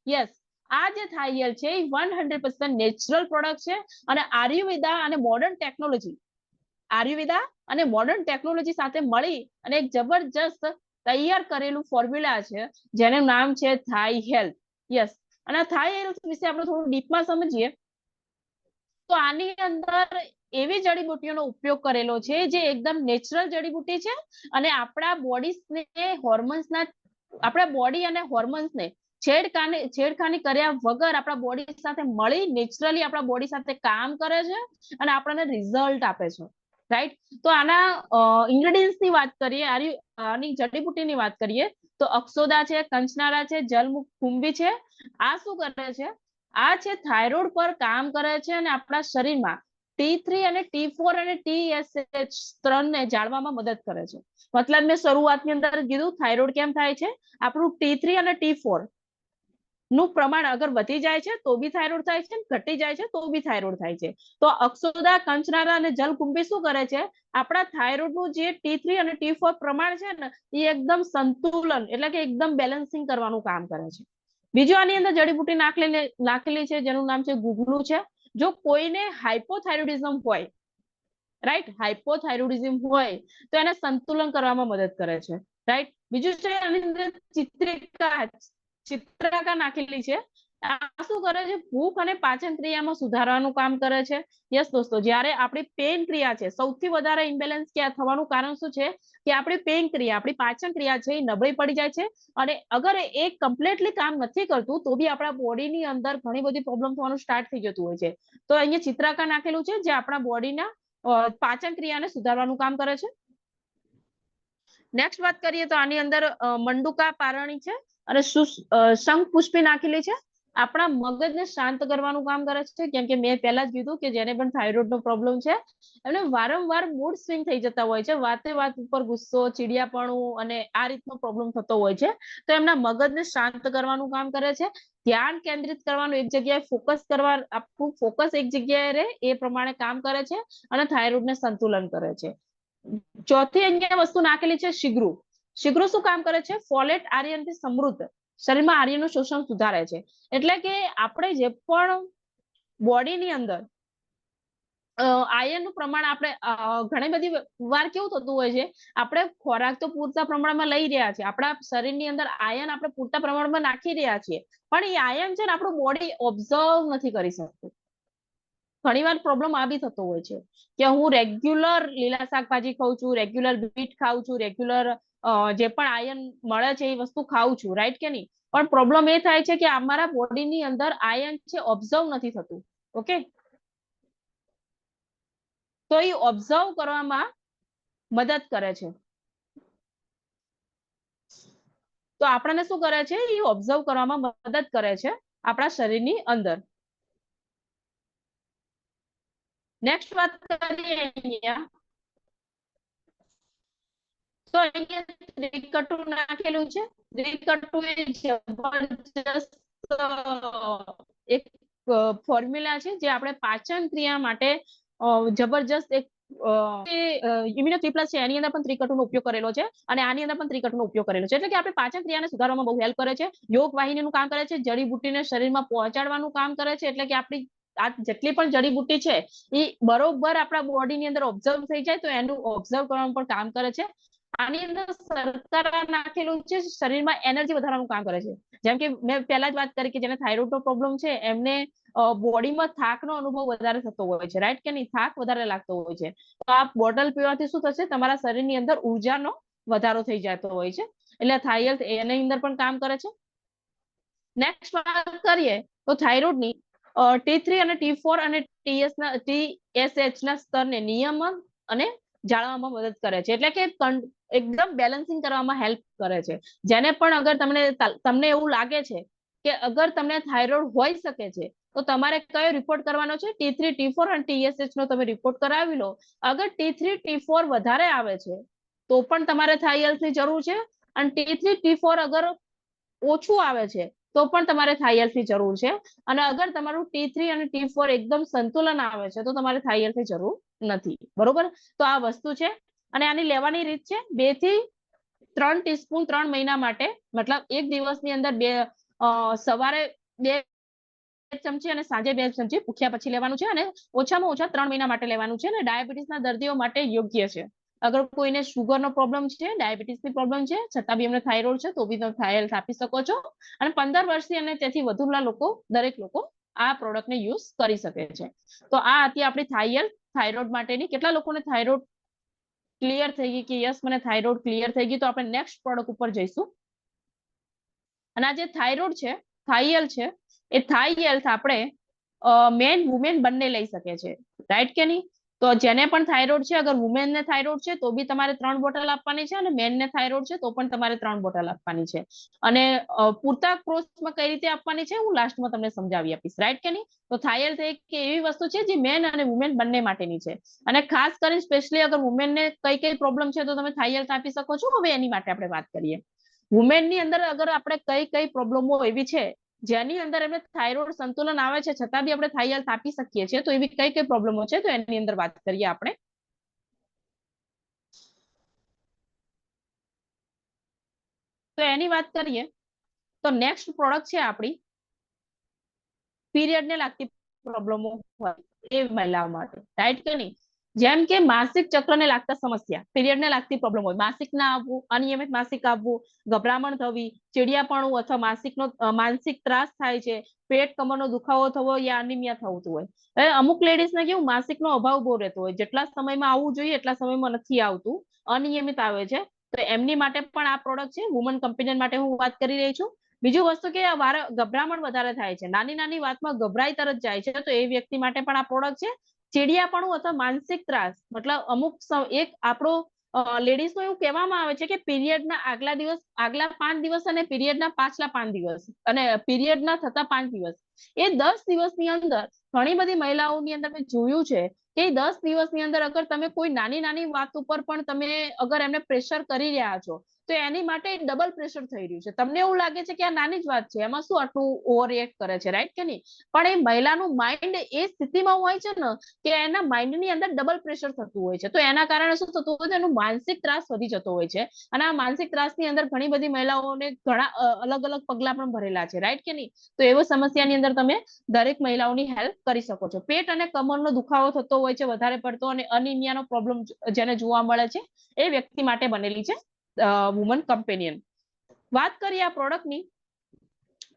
યસ, આ જે થાઈ હેલ્થ છે એ 100% નેચરલ પ્રોડક્ટ છે અને આયુર્વેદા અને મોડર્ન ટેકનોલોજી, આયુર્વેદા અને મોડર્ન ટેકનોલોજી સાથે મળી અને એક જબરજસ્ત તૈયાર કરેલું ફોર્મ્યુલા છે જેનું નામ છે થાઈ હેલ્થ. યસ, અને થાઈ હેલ્થ વિશે આપણે થોડું ડીપમાં સમજીએ તો આની અંદર એવી જડીબુટ્ટીઓનો ઉપયોગ કરેલો છે જે એકદમ નેચરલ જડીબુટ્ટી છે અને આપણા બોડીને હોર્મોન્સના, આપણા બોડી અને હોર્મોન્સને છેડખાની કર્યા વગર આપણા બોડી સાથે મળી નેચરલી આપણા બોડી સાથે કામ કરે છે અને આપણને રિઝલ્ટ આપે છે. રાઈટ? તો આના ઇન્ગ્રેડિયન્ટ્સની વાત કરીએ, આની જડીબુટ્ટીની વાત કરીએ તો અક્ષોદા છે, કંચનારા છે, જલકુંભી છે. આ શું કરે છે? આ છે થાઇરોઇડ પર કામ કરે છે અને આપણા શરીરમાં T3 અને T4 અને TSH ને જાળવામાં મદદ કરે છે. મતલબ મેં શરૂઆતની અંદર કીધું થાઇરોઇડ કેમ થાય છે? આપણું T3 અને T4 નું પ્રમાણ અગર વધી જાય છે તો બી થાઇરોઇડ થાય છે, ઘટી જાય છે તો બી થાઇરોઇડ થાય છે. તો અક્ષોદા, કંચનારા અને જલકુંભી શું કરે છે? આપણા થાઇરોઇડનું જે T3 અને T4 પ્રમાણ છે ને એ એકદમ સંતુલન એટલે કે એકદમ બેલેન્સિંગ કરવાનું કામ કરે છે. બીજું આની અંદર જડીબુટ્ટી નાખેલી છે જેનું નામ છે ગુગળું છે. જો કોઈને હાઇપોથાઇરોઇડિઝમ હોય, રાઈટ, હાઇપોથાઇરોઇડિઝમ હોય તો એને સંતુલન કરવામાં મદદ કરે છે. રાઈટ? બીજું છે આની અંદર ચિત્રિકા નાખેલી છે આ શું કરે છે? ભૂખ અને પાચન ક્રિયામાં સુધારવાનું કામ કરે છે. યસ દોસ્તો, જ્યારે આપણી પેન ક્રિયા છે, સૌથી વધારે ઇમ્બેલેન્સ ક્યાં થવાનું કારણ શું છે કે આપણી પેન ક્રિયા, આપણી પાચન ક્રિયા છે એ નબળી પડી જાય છે. અને અગર એ કમ્પ્લીટલી કામ નથી કરતું તો બી આપણા બોડીની અંદર ઘણી બધી પ્રોબ્લેમ થવાનું સ્ટાર્ટ થઈ જતું હોય છે. તો અહીંયા ચિત્રાકાર નાખેલું છે જે આપણા બોડીના પાચન ક્રિયાને સુધારવાનું કામ કરે છે. નેક્સ્ટ વાત કરીએ તો આની અંદર મંડુકા પારણી છે અને શંખ પુષ્પી નાખેલી છે. આપણા મગજને શાંત કરવાનું કામ કરે છે. કેમ કે મેં પહેલા જ કીધું કે જેને પણ થાઇરોઇડ નો પ્રોબ્લેમ છે એમને વારંવાર મૂડ સ્વિંગ થઈ જતા હોય છે, વાતે વાત ઉપર ગુસ્સો, ચીડિયાપણું અને આ રીતનો પ્રોબ્લેમ થતો હોય છે. તો એમના મગજને શાંત કરવાનું કામ કરે છે, ધ્યાન કેન્દ્રિત કરવાનું, એક જગ્યાએ ફોકસ કરવા, આપણું ફોકસ એક જગ્યાએ રહે એ પ્રમાણે કામ કરે છે અને થાઇરોઇડને સંતુલન કરે છે. ચોથી અહીંયા વસ્તુ નાખેલી છે શીઘ્રુ. શીઘ્રુ શું કામ કરે છે? ફોલેટ આયર્નથી સમૃદ્ધ, શરીરમાં આયર્નનું શોષણ સુધારે છે. એટલે કે આપણે જે પણ બોડીની અંદર આયર્નનું પ્રમાણ આપણે ઘણી બધી વાર કેવું થતું હોય છે, આપણે ખોરાક તો પૂરતા પ્રમાણમાં લઈ રહ્યા છીએ, આપણા શરીરની અંદર આયર્ન આપણે પૂરતા પ્રમાણમાં નાખી રહ્યા છીએ, પણ એ આયર્ન છે ને આપણું બોડી ઓબ્ઝર્વ નથી કરી શકતું. ઘણીવાર પ્રોબ્લેમ આ બી થતો હોય છે કે હું રેગ્યુલર લીલા શાકભાજી ખાઉં છું, રેગ્યુલર બીટ ખાઉં છું, રેગ્યુલર જે પણ આયર્ન મળે છે એ વસ્તુ ખાઉં છું, રાઈટ કે નહીં? પણ પ્રોબ્લેમ એ થાય છે કે અમારા બોડીની અંદર આયર્ન છે ઓબ્ઝર્વ નથી થતું. ઓકે, તો એ ઓબ્ઝર્વ કરવામાં મદદ કરે છે. તો આપણને શું કરે છે? એ ઓબ્ઝર્વ કરવામાં મદદ કરે છે આપણા શરીરની અંદર. નેક્સ્ટ વાત કરીએ અહીંયા, તો અહીંયા ત્રિકટુ નાખેલું છે. ત્રિકટુ એ જબરજસ્ત એક ફોર્મ્યુલા છે જે આપણે પાચન ક્રિયા માટે જબરજસ્ત એક ઇમ્યુનોટ્રિપ્લસ છે, એની અંદર પણ ત્રિકટુનો ઉપયોગ કરેલો છે અને આની અંદર પણ ત્રિકટુનો ઉપયોગ કરેલો છે. એટલે કે આપણે પાચન ક્રિયાને સુધારવામાં બહુ હેલ્પ કરે છે, યોગ વાહિનીનું કામ કરે છે, જડીબુટ્ટીને શરીરમાં પહોંચાડવાનું કામ કરે છે. એટલે કે આપણી આ જેટલી પણ જડીબુટ્ટી છે એ બરોબર આપણા બોડીની અંદર ઓબ્ઝર્વ થઈ જાય તો એનું ઓબ્ઝર્વ કરવાનું પણ કામ કરે છે. આની અંદર શર્કરા નાખેલું છે, શરીરમાં એનર્જી વધારવાનું કામ કરે છે. જેમ કે મેં પહેલા જ વાત કરી કે જેને થાઇરોઇડનો પ્રોબ્લેમ છે એમને બોડીમાં થાકનો અનુભવ વધારે થતો હોય છે, રાઈટ કે નહીં? થાક વધારે લાગતો હોય છે. તો આ બોટલ પીવાથી શું થશે? તમારા શરીરની અંદર ઉર્જાનો વધારો થઈ જતો હોય છે. એટલે થાઈ હેલ્થ એની અંદર પણ કામ કરે છે. નેક્સ્ટ વાત કરીએ તો થાઇરોઇડની T3 અને T4 અને TSH ના સ્તરને નિયમન અને જાળવવામાં મદદ કરે છે. એટલે કે એકદમ બેલેન્સિંગ કરવામાં હેલ્પ કરે છે. જેને પણ અગર તમને એવું લાગે છે કે અગર તમને થાઇરોઇડ હોઈ શકે છે તો તમારે કયો રિપોર્ટ કરવાનો છે? T3, T4 અને TSH નો તમે રિપોર્ટ કરાવી લો. અગર T3, T4 વધારે આવે છે તો પણ તમારે થાઈ હેલ્થની જરૂર છે, અને T3, T4 અગર ઓછું આવે છે તો પણ તમારે થાઈ હેલ્થની જરૂર છે. અને અગર તમારું T3 અને T4 એકદમ સંતુલન આવે છે તો તમારે થાઈ હેલ્થની જરૂર નથી. બરોબર? તો આ વસ્તુ છે. અને આની લેવાની રીત છે 2 થી 3 ટીસ્પૂન 3 મહિના માટે, મતલબ એક દિવસની અંદર સવારે 2 ચમચી અને સાંજે 2 ચમચી ઉઠ્યા પછી લેવાનું છે, અને ઓછામાં ઓછા 3 મહિના માટે લેવાનું છે. અને ડાયાબિટીસના દર્દીઓ માટે યોગ્ય છે. અગર કોઈને શુગરનો પ્રોબ્લેમ છે, ડાયાબિટીસની પ્રોબ્લેમ છે, છતાં બી એમને થાઇરોઇડ છે તો બી તમે થાઈ હેલ્થ આપી શકો છો. અને 15 વર્ષથી અને તેથી વધુના લોકો, દરેક લોકો આ પ્રોડક્ટને યુઝ કરી શકે છે. તો આ હતી આપણી થાઈ હેલ્થ થાઇરોઇડ માટેની. કેટલા લોકોને થાઇરોઇડ ક્લિયર થઈ ગઈ કે યસ મને થાઇરોઇડ ક્લિયર થઈ ગઈ? તો આપણે નેક્સ્ટ પ્રોડક્ટ ઉપર જઈશું. અને આ જે થાઇરોઇડ છે, થાઈ હેલ્થ છે, એ થાઈ હેલ્થ આપણે મેન વુમેન બંને લઈ શકે છે, રાઈટ કે નહીં? તો જેને પણ થાઇરોઇડ છે, અગર વુમેનને થાઇરોઇડ છે તો બી તમારે 3 બોટલ આપવાની છે, અને મેનને થાઇરોઇડ છે તો પણ તમારે 3 બોટલ આપવાની છે. અને પૂરતા કોર્સમાં કઈ રીતે આપવાની છે હું લાસ્ટમાં તમને સમજાવી આપીશ, રાઈટ કે નહીં? તો થાઈ હેલ્થ એક એવી વસ્તુ છે જે મેન અને વુમેન બંને માટેની છે. અને ખાસ કરીને સ્પેશિયલી અગર વુમેનને કઈ પ્રોબ્લેમ છે તો તમે થાઈ હેલ્થ આપી શકો છો. હવે એની માટે આપણે વાત કરીએ. વુમેનની અંદર અગર આપણે કઈ પ્રોબ્લેમો એવી છે જેની અંદર એમને થાઇરોઇડ સંતુલન આવે છે છતાં બી આપણે થાઈ હેલ્થ આપી શકીએ છીએ, તો એવી કઈ પ્રોબ્લેમો છે તો એની અંદર વાત કરીએ આપણે. તો એની વાત કરીએ તો નેક્સ્ટ પ્રોડક્ટ છે આપણી પીરિયડને લાગતી પ્રોબ્લેમો હોય એ મહિલાઓ માટે, રાઈટ કે નહીં? જેમ કે માસિક ચક્રને લાગતા સમસ્યા, પીરિયડને લાગતી પ્રોબ્લેમ હોય, માસિક ના આવવું, અનિયમિત માસિક આવવું, ગભરામણ થવી, ચીડિયાપણું અથવા માનસિક ત્રાસ થાય છે, પેટ કમરનો દુખાવો થવો યા અનિમિયા થતું હોય. હવે અમુક લેડીઝને કેવું માસિકનો અભાવ બહુ રહેતો હોય, જેટલા સમયમાં આવવું જોઈએ એટલા સમયમાં નથી આવતું, અનિયમિત આવે છે, તો એમની માટે પણ આ પ્રોડક્ટ છે. વુમન કમ્પેનિયન માટે હું વાત કરી રહી છું. બીજું વસ્તુ કે ગભરામણ વધારે થાય છે, નાની નાની વાતમાં ગભરાઈ તરત જાય છે, તો એ વ્યક્તિ માટે પણ આ પ્રોડક્ટ છે. ચીડિયાપણું અથવા માનસિક ત્રાસ, મતલબ અમુક એક આપણો લેડીઝ નું એવું કહેવામાં આવે છે કે પીરિયડના આગલા 5 દિવસ અને પીરિયડના પાછલા 5 દિવસ અને પીરિયડના થતા 5 દિવસ, એ 10 દિવસની અંદર ઘણી બધી મહિલાઓની અંદર મેં જોયું છે કે 10 દિવસની અંદર અગર તમે કોઈ નાની નાની વાત ઉપર પણ તમે અગર એમને પ્રેશર કરી રહ્યા છો, તો એની માટે ડબલ પ્રેશર થઈ રહ્યું છે. તમને એવું લાગે છે કે આ નાની જ વાત છે, એમાં શું આટલું ઓવર રિએક્ટ કરે છે, રાઈટ કે નહીં? પણ એ મહિલાનું માઇન્ડ એ સ્થિતિમાં હોય છે ને કે એના માઇન્ડની અંદર ડબલ પ્રેશર થતું હોય છે, તો એના કારણે શું થતું હોય છે, એનું માનસિક ત્રાસ વધી જતો હોય છે. અને આ માનસિક ત્રાસની અંદર ઘણી બધી મહિલાઓને ઘણા અલગ અલગ પગલા પણ ભરેલા છે, રાઈટ કે નહીં? તો એવો સમસ્યાની અંદર તમે દરેક મહિલાઓની હેલ્પ કરી શકો છો. પેટ અને કમરનો દુખાવો થતો હોય છે વધારે પડતો અને અનિમિયાનો પ્રોબ્લેમ જેને જોવા મળે છે, એ વ્યક્તિ માટે બનેલી છે વુમન કમ્પેનિયન. વાત કરીએ આ પ્રોડક્ટની,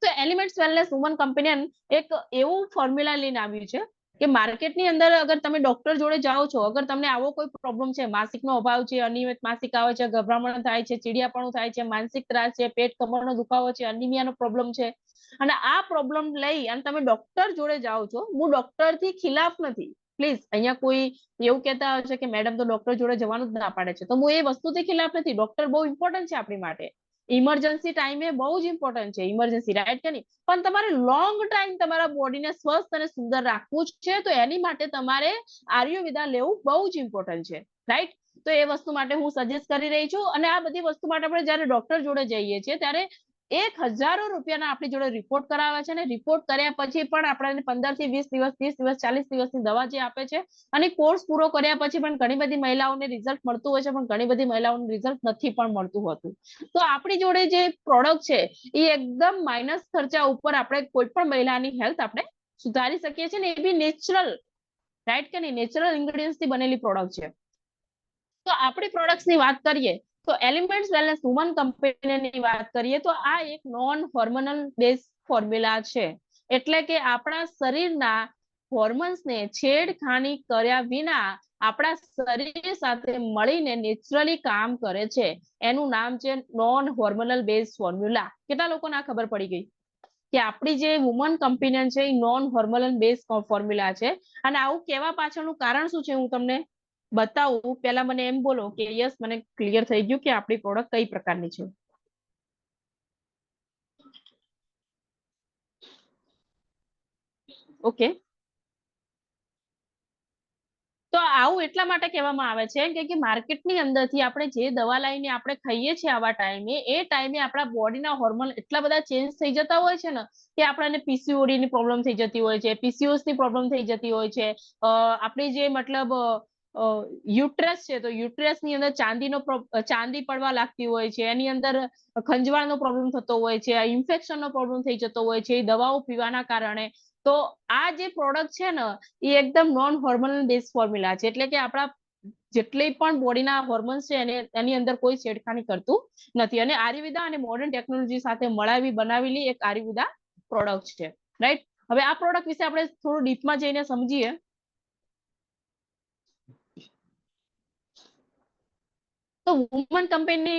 તો એલિમેન્ટ્સ વેલનેસ વુમન કમ્પેનિયન એક એવું ફોર્મ્યુલા લઈને આવ્યું છે કે માર્કેટની અંદર અગર તમે ડોક્ટર જોડે જાઓ છો, અગર તમને આવો કોઈ પ્રોબ્લેમ છે, માસિકનો અભાવ છે, અનિયમિત માસિક આવે છે, ગભરામણ થાય છે, ચીડિયાપણું થાય છે, માનસિક ત્રાસ છે, પેટ કમરનો દુખાવો છે, અનિમિયાનો પ્રોબ્લેમ છે, અને આ પ્રોબ્લેમ લઈ અને તમે ડોક્ટર જોડે જાઓ છો, હું ડોક્ટર થી ખિલાફ નથી, પ્લીઝ અહીંયા કોઈ એવું કહેતા હશે કે મેડમ તો ડોક્ટર જોડે જવાનું જ ના પાડે છે, તો હું એ વસ્તુથી ખિલાફ નથી. ડોક્ટર બહુ ઇમ્પોર્ટન્ટ છે આપણી માટે, ઇમરજન્સી ટાઈમે બહુ જ ઇમ્પોર્ટન્ટ છે ઇમરજન્સી, રાઈટ કે નહીં? પણ તમારે લોંગ ટાઈમ તમારા બોડીને સ્વસ્થ અને સુંદર રાખવું છે, તો એની માટે તમારે આયુર્વેદા લેવું બહુ જ ઇમ્પોર્ટન્ટ છે, રાઈટ? તો એ વસ્તુ માટે હું સજેસ્ટ કરી રહી છું. અને આ બધી વસ્તુ માટે આપણે જયારે ડોક્ટર જોડે જઈએ છીએ ત્યારે 1000 રૂપિયાના આપણી જોડે રિપોર્ટ કરાવે છે, અને રિપોર્ટ કર્યા પછી પણ આપણને 15 થી 20 દિવસ, 30 દિવસ, 40 દિવસની દવા જે આપે છે, અને કોર્સ પૂરો કર્યા પછી પણ ઘણી બધી મહિલાઓને રિઝલ્ટ મળતું હોય છે, પણ ઘણી બધી મહિલાઓને રિઝલ્ટ નથી પણ મળતું હોતું. તો આપણી જોડે જે પ્રોડક્ટ છે એ એકદમ માઇનસ ખર્ચા ઉપર આપણે કોઈ પણ મહિલાની હેલ્થ આપણે સુધારી શકીએ છીએ, ને એ બી નેચરલ, રાઈટ કે નહીં? નેચરલ ઇન્ગ્રેડિયન્ટ્સ થી બનેલી પ્રોડક્ટ છે. તો આપણી પ્રોડક્ટ્સ ની વાત કરીએ તો એલિમેન્ટ્સ વેલનેસ વુમન કંપનીની વાત કરીએ તો આ એક નોન હોર્મોનલ બેઝ ફોર્મ્યુલા છે, એટલે કે આપણા શરીરના હોર્મોન્સને છેડખાની કર્યા વિના આપણા શરીર સાથે મળીને નેચરલી કામ કરે છે. એનું નામ છે નોન હોર્મોનલ બેઝ ફોર્મ્યુલા. કેટલા લોકોને આ ખબર પડી ગઈ કે આપણી જે વુમન કમ્પેનિયન છે એ નોન હોર્મોનલ બેઝ ફોર્મ્યુલા છે? અને આવું કહેવા પાછળનું કારણ શું છે હું તમને બતાવું. પેલા મને એમ બોલો કે યસ, મને ક્લિયર થઈ ગયું કે આપણી પ્રોડક્ટ કઈ પ્રકારની છે. ઓકે, તો આવું એટલા માટે કહેવામાં આવે છે કે માર્કેટની અંદરથી આપણે જે દવા લઈને આપણે ખાઈએ છીએ આવા ટાઈમે, એ ટાઈમે આપણા બોડીના હોર્મોન એટલા બધા ચેન્જ થઈ જતા હોય છે ને કે આપણને પીસીઓડી ની પ્રોબ્લેમ થઈ જતી હોય છે, પીસીઓએસ ની પ્રોબ્લેમ થઈ જતી હોય છે, આપણી જે મતલબ યુટ્રસ છે, તો યુટ્રસ ની અંદર ચાંદી પડવા લાગતી હોય છે, એની અંદર ખંજવાળનો પ્રોબ્લેમ થતો હોય છે, ઇન્ફેક્શનનો પ્રોબ્લેમ થઈ જતો હોય છે દવાઓ પીવાના કારણે. તો આ જે પ્રોડક્ટ છે ને એ એકદમ નોન હોર્મોનલ બેઝ ફોર્મ્યુલા છે, એટલે કે આપણા જેટલી પણ બોડીના હોર્મોન્સ છે એની અંદર કોઈ છેડખાની કરતું નથી, અને આયુર્વેદા અને મોડર્ન ટેકનોલોજી સાથે મળાવી બનાવેલી એક આયુર્વેદા પ્રોડક્ટ છે, રાઈટ? હવે આ પ્રોડક્ટ વિશે આપણે થોડું ડીપમાં જઈને સમજીએ. તો વુમન કંપની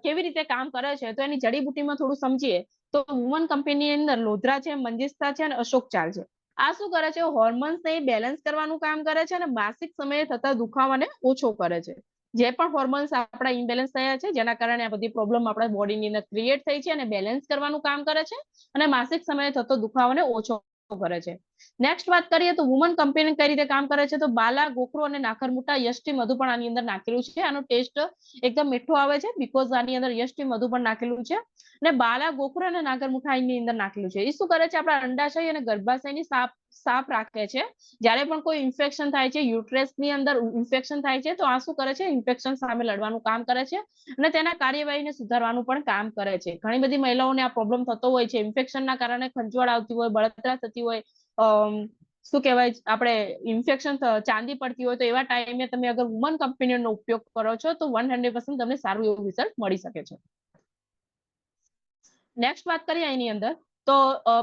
કેવી રીતે કામ કરે છે, તો એની જડીબુટીમાં થોડું સમજીએ. તો વુમન કંપનીની અંદર લોધરા છે, મંજિસ્તા છે અને અશોક ચાલ છે. આ શું કરે છે? હોર્મોન્સને બેલેન્સ કરવાનું કામ કરે છે અને માસિક સમયે થતા દુખાવાને ઓછો કરે છે. જે પણ હોર્મોન્સ આપણા ઇમ્બેલેન્સ થયા છે, જેના કારણે આ બધી પ્રોબ્લેમ આપણા બોડીની અંદર ક્રિએટ થઈ છે, અને બેલેન્સ કરવાનું કામ કરે છે, અને માસિક સમયે થતો દુખાવાને ઓછો કરે છે. નેક્સ્ટ વાત કરીએ તો વુમન કંપની કઈ રીતે કામ કરે છે, તો બાલા, ગોખરો અને નાખરમુટા યષ્ટી મધુ પણ આની અંદર નાખેલું છે. આનો ટેસ્ટ એકદમ મીઠો આવે છે બીકોઝ આની અંદર યષ્ટી મધુ પણ નાખેલું છે, અને બાલા, ગોખરો અને નાગરમુઠા એની અંદર નાખેલું છે. એ શું કરે છે? આપણા અંડાશય અને ગર્ભાશયની સાફ રાખે છે. જ્યારે પણ કોઈ ઇન્ફેક્શન થાય છે, યુટ્રસ ની અંદર ઇન્ફેક્શન થાય છે, તો આ શું કરે છે? ઇન્ફેક્શન સામે લડવાનું કામ કરે છે, અને તેના કાર્યવાહીને સુધારવાનું પણ કામ કરે છે. ઘણી બધી મહિલાઓને આ પ્રોબ્લેમ થતો હોય છે, ઇન્ફેક્શનના કારણે ખંજવાળ આવતી હોય, બળતરા થતી હોય, શું કહેવાય, આપણે ઇન્ફેક્શન ચાંદી પડતી હોય તો એવા ટાઈમે તમે અગર વુમન કમ્પેનિયનનો ઉપયોગ કરો છો તો 100% તમને સારું એવું રિઝલ્ટ મળી શકે છે. નેક્સ્ટ વાત કરીએ એની અંદર તો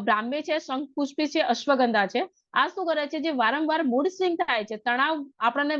બ્રાહ્મી છે, શંખપુષ્પી છે, અશ્વગંધા છે. આ શું કરે છે, જે વારંવાર મૂડ સ્વિંગ થાય છે, તણાવ આપણને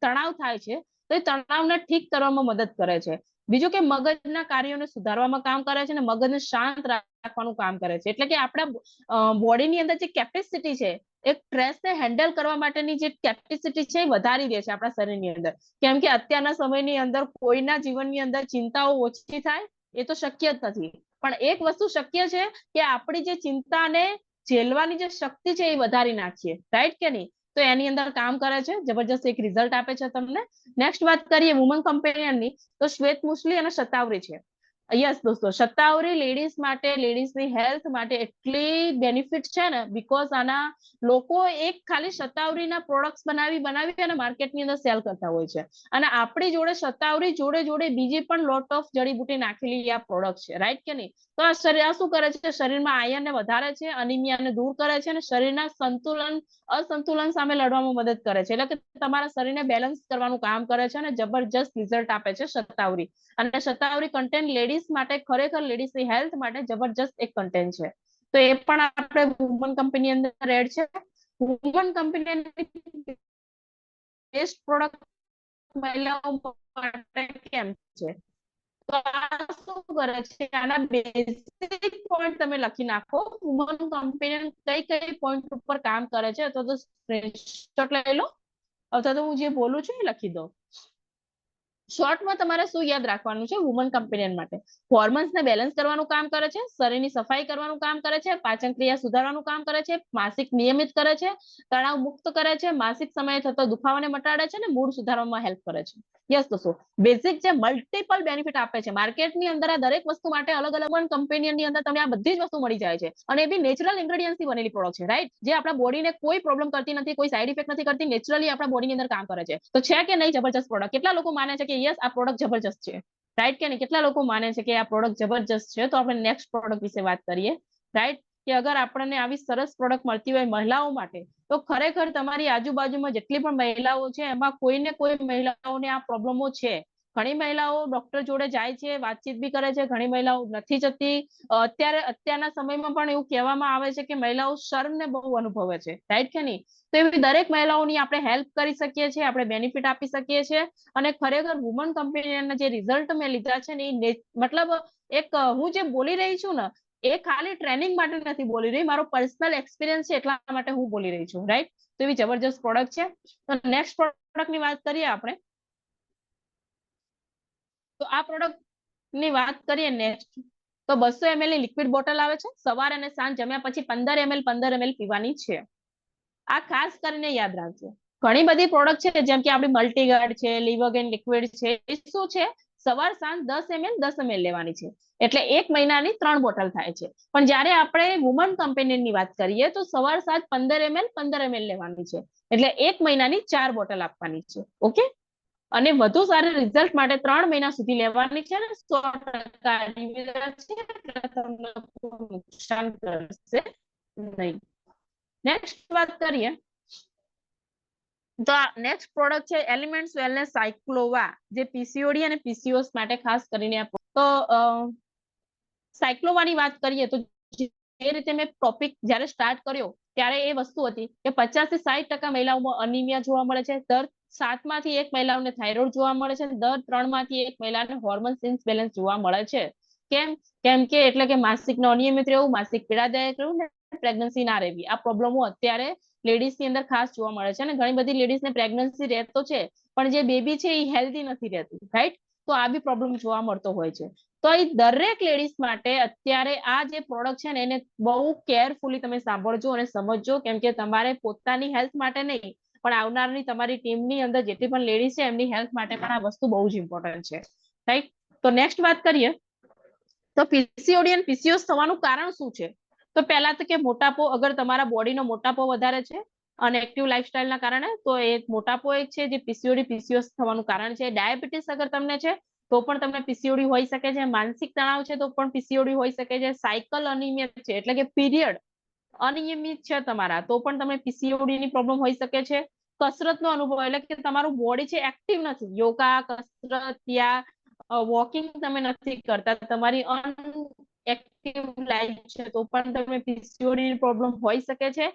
તણાવ થાય છે, તો એ તણાવને ઠીક કરવામાં મદદ કરે છે. બીજું કે મગજના કાર્યોને સુધારવામાં કામ કરે છે અને મગજને શાંત રાખવાનું કામ કરે છે. એટલે કે આપણા બોડીની અંદર જે કેપેસિટી છે, એક સ્ટ્રેસને હેન્ડલ કરવા માટેની જે કેપેસિટી છે એ વધારી દે છે આપણા શરીરની અંદર. કેમ કે અત્યારના સમયની અંદર કોઈના જીવનની અંદર ચિંતાઓ ઓછી થાય એ તો શક્ય જ નથી, પણ એક વસ્તુ શક્ય છે કે આપણી જે ચિંતાને ઝેલવાની જે શક્તિ છે એ વધારી નાખીએ, રાઈટ કે નહીં? તો એની અંદર કામ કરે છે, જબરજસ્ત એક રિઝલ્ટ આપે છે તમને. નેક્સ્ટ વાત કરીએ વુમન કમ્પેનિયનની તો શ્વેત મુસલી અને શતાવરી છે. યસ દોસ્તો, શતાવરી લેડીઝ માટે, લેડીઝની હેલ્થ માટે એટલી બેનિફિટ છે ને, બીકોઝ આના લોકો એક ખાલી શતાવરીના પ્રોડક્ટ્સ બનાવી અને માર્કેટની અંદર સેલ કરતા હોય છે. અને આપણી જોડે શતાવરી જોડે બીજી પણ લોટ ઓફ જડીબુટી નાખેલી આ પ્રોડક્ટ છે, રાઈટ કે નહીં? તો આ શું કરે છે, શરીરમાં આયર્નને વધારે છે, અનિમિયાને દૂર કરે છે અને શરીરના અસંતુલન સામે લડવામાં મદદ કરે છે. એટલે કે તમારા શરીરને બેલેન્સ કરવાનું કામ કરે છે અને જબરજસ્ત રિઝલ્ટ આપે છે શતાવરી. અને શતાવરી કન્ટેન્ટ લેડીઝ માટે, ખરેખર લેડીઝની હેલ્થ માટે જબરજસ્ત એક કન્ટેન્ટ છે. તો એ પણ આપણે વુમન કંપની અંદર એડ છે. વુમન કંપની બેસ્ટ પ્રોડક્ટ મહિલાઓ માટે કેમ છે, તો આ શું કરે છે, આના બેઝિક પોઈન્ટ તમે લખી નાખો, વુમન કંપની કઈ પોઈન્ટ ઉપર કામ કરે છે, તો સ્ક્રીનશોટ લઈ લો અથવા તો હું જે બોલું છું એ લખી દો. શોર્ટમાં તમારે શું યાદ રાખવાનું છે, વુમન કમ્પેનિયન માટે હોર્મોન્સને બેલેન્સ કરવાનું કામ કરે છે, શરીરની સફાઈ કરવાનું કામ કરે છે, પાચન ક્રિયા સુધારવાનું કામ કરે છે, માસિક નિયમિત કરે છે, તણાવ મુક્ત કરે છે, માસિક સમયે થતો દુખાવાને મટાડે છે અને મૂડ સુધારવામાં હેલ્પ કરે છે. યસ દોસ્તો, બેઝિક જે મલ્ટિપલ બેનિફિટ આપે છે. માર્કેટની અંદર આ દરેક વસ્તુ માટે અલગ અલગ કંપનીની અંદર તમને આ બધી જ વસ્તુ મળી જાય છે અને એ બી નેચરલ ઇન્ગ્રેડિયન્ટ્સથી બનેલી પ્રોડક્ટ છે, રાઈટ? જે આપણા બોડીને કોઈ પ્રોબ્લેમ કરતી નથી, કોઈ સાઈડ ઇફેક્ટ નથી કરતી, નેચરલી આપણા બોડીની અંદર કામ કરે છે. તો છે કે નહીં જબરજસ્ત પ્રોડક્ટ? કેટલા લોકો માને છે કે યસ આ પ્રોડક્ટ જબરજસ્ત છે, રાઈટ કે નહીં? કેટલા લોકો માને છે કે આ પ્રોડક્ટ જબરજસ્ત છે? તો આપણે નેક્સ્ટ પ્રોડક્ટ વિશે વાત કરીએ, રાઈટ? કે અગર આપણને આવી સરસ પ્રોડક્ટ મળતી હોય મહિલાઓ માટે, તો ખરેખર તમારી આજુબાજુમાં જેટલી પણ મહિલાઓ છે એમાં કોઈને કોઈ મહિલાઓને આ પ્રોબ્લેમો છે. ઘણી મહિલાઓ ડોક્ટર જોડે જાય છે, વાતચીત બી કરે છે, ઘણી મહિલાઓ નથી જતી. અત્યારના સમયમાં પણ એવું કહેવામાં આવે છે કે મહિલાઓ શર્મને બહુ અનુભવે છે, રાઈટ કે નહીં? તો એવી દરેક મહિલાઓની આપણે હેલ્પ કરી શકીએ છીએ, આપણે બેનિફિટ આપી શકીએ છીએ. અને ખરેખર વુમન કંપનીના જે રિઝલ્ટ મેં લીધા છે ને એ મતલબ એક હું જે બોલી રહી છું ને એ ખાલી ટ્રેનિંગ માટે નથી બોલી રહી, મારો પર્સનલ એક્સપિરિયન્સ છે એટલા માટે હું બોલી રહી છું, રાઈટ? તો એવી જબરજસ્ત પ્રોડક્ટ છે. તો નેક્સ્ટ પ્રોડક્ટની વાત કરીએ આપણે, તો આ પ્રોડક્ટ ની વાત કરીએ નેક્સ્ટ, તો 200 ml ની લિક્વિડ બોટલ આવે છે. સવાર અને સાંજ જમ્યા પછી 15 ml પીવાની છે. આ ખાસ કરીને યાદ રાખજો. ઘણી બધી પ્રોડક્ટ છે જેમ કે આપણી મલ્ટીગાર્ડ છે, લિવોગેન લિક્વિડ છે, એ શું છે, સવાર સાંજ 10 ml લેવાની છે. એટલે 1 મહિનાની 3 બોટલ થાય છે. પણ જ્યારે આપણે વુમન કંપેનિયનની વાત કરીએ તો સવાર સાંજ 15 ml લેવાની છે. એટલે 1 મહિનાની 4 બોટલ આપવાની છે. ઓકે, અને વધુ સારા રિઝલ્ટ માટે 3 મહિના સુધી લેવાની છે અને 100% નુકસાન કરશે નહીં. નેક્સ્ટ વાત કરીએ તો આ નેક્સ્ટ પ્રોડક્ટ છે એલિમેન્ટ્સ વેલનેસ સાયક્લોવા, જે પીસીઓડી અને પીસીઓએસ માટે ખાસ કરીને તો સાયક્લોવાની વાત કરીએ તો જે રીતે મેં ટોપિક જ્યારે સ્ટાર્ટ કર્યો ત્યારે એ વસ્તુ હતી કે 50 થી 60% મહિલાઓમાં અનિમિયા જોવા મળે છે, દર 7 માંથી 1 મહિલાઓને થાઇરોઇડ જોવા મળે છે, દર 3 માંથી 1 મહિલાને હોર્મોન્સ ઇમ્બેલેન્સ જોવા મળે છે. કેમ કે એટલે કે માસિકનો અનિયમિત રહેવું, માસિક પીડાદાયક રહેવું ને પ્રેગ્નન્સી ના રહેવી, આ પ્રોબ્લેમો અત્યારે લેડીઝની અંદર ખાસ જોવા મળે છે. અને ઘણી બધી લેડીઝને પ્રેગ્નન્સી રહેતો છે પણ જે બેબી છે એ હેલ્ધી નથી રહેતું, રાઈટ? તો આ બી પ્રોબ્લેમ જોવા મળતો હોય છે. તો એ દરેક લેડીઝ માટે અત્યારે આ જે પ્રોડક્ટ છે ને એને બહુ કેરફુલી તમે સાંભળજો અને સમજજો, કેમ કે તમારે પોતાની હેલ્થ માટે નહીં પણ આવનારની તમારી ટીમની અંદર જેટલી પણ લેડીઝ છે એમની હેલ્થ માટે પણ આ વસ્તુ બહુ જ ઇમ્પોર્ટન્ટ છે, રાઈટ? તો નેક્સ્ટ વાત કરીએ તો પીસીઓડી અને પીસીઓએસ થવાનું કારણ શું છે? તો પહેલા તો કે મોટાપો, અગર તમારા બોડીનો મોટાપો વધારે છે અને એક્ટિવ લાઇફસ્ટાઇલના કારણે, તો એ મોટાપો એક છે જે પીસીઓડી પીસીઓએસ થવાનું કારણ છે. ડાયાબિટીસ અગર તમને છે તો પણ તમને પીસીઓડી હોઈ શકે છે. માનસિક તણાવ છે તો પણ પીસીઓડી હોઈ શકે છે. સાયકલ અનિમિયા છે એટલે કે પીરિયડ અનિયમિત છે તમારા તો પણ તમને પીસીઓડી ની પ્રોબ્લેમ હોઈ શકે છે. કસરતનો અનુભવ એટલે કે તમારું બોડી છે એક્ટિવ નથી, યોગા કસરત યા વોકિંગ તમે નથી કરતા, તમારી અનએક્ટિવ લાઈફ છે તો પણ તમે પીસીઓડી ની પ્રોબ્લેમ હોઈ શકે છે.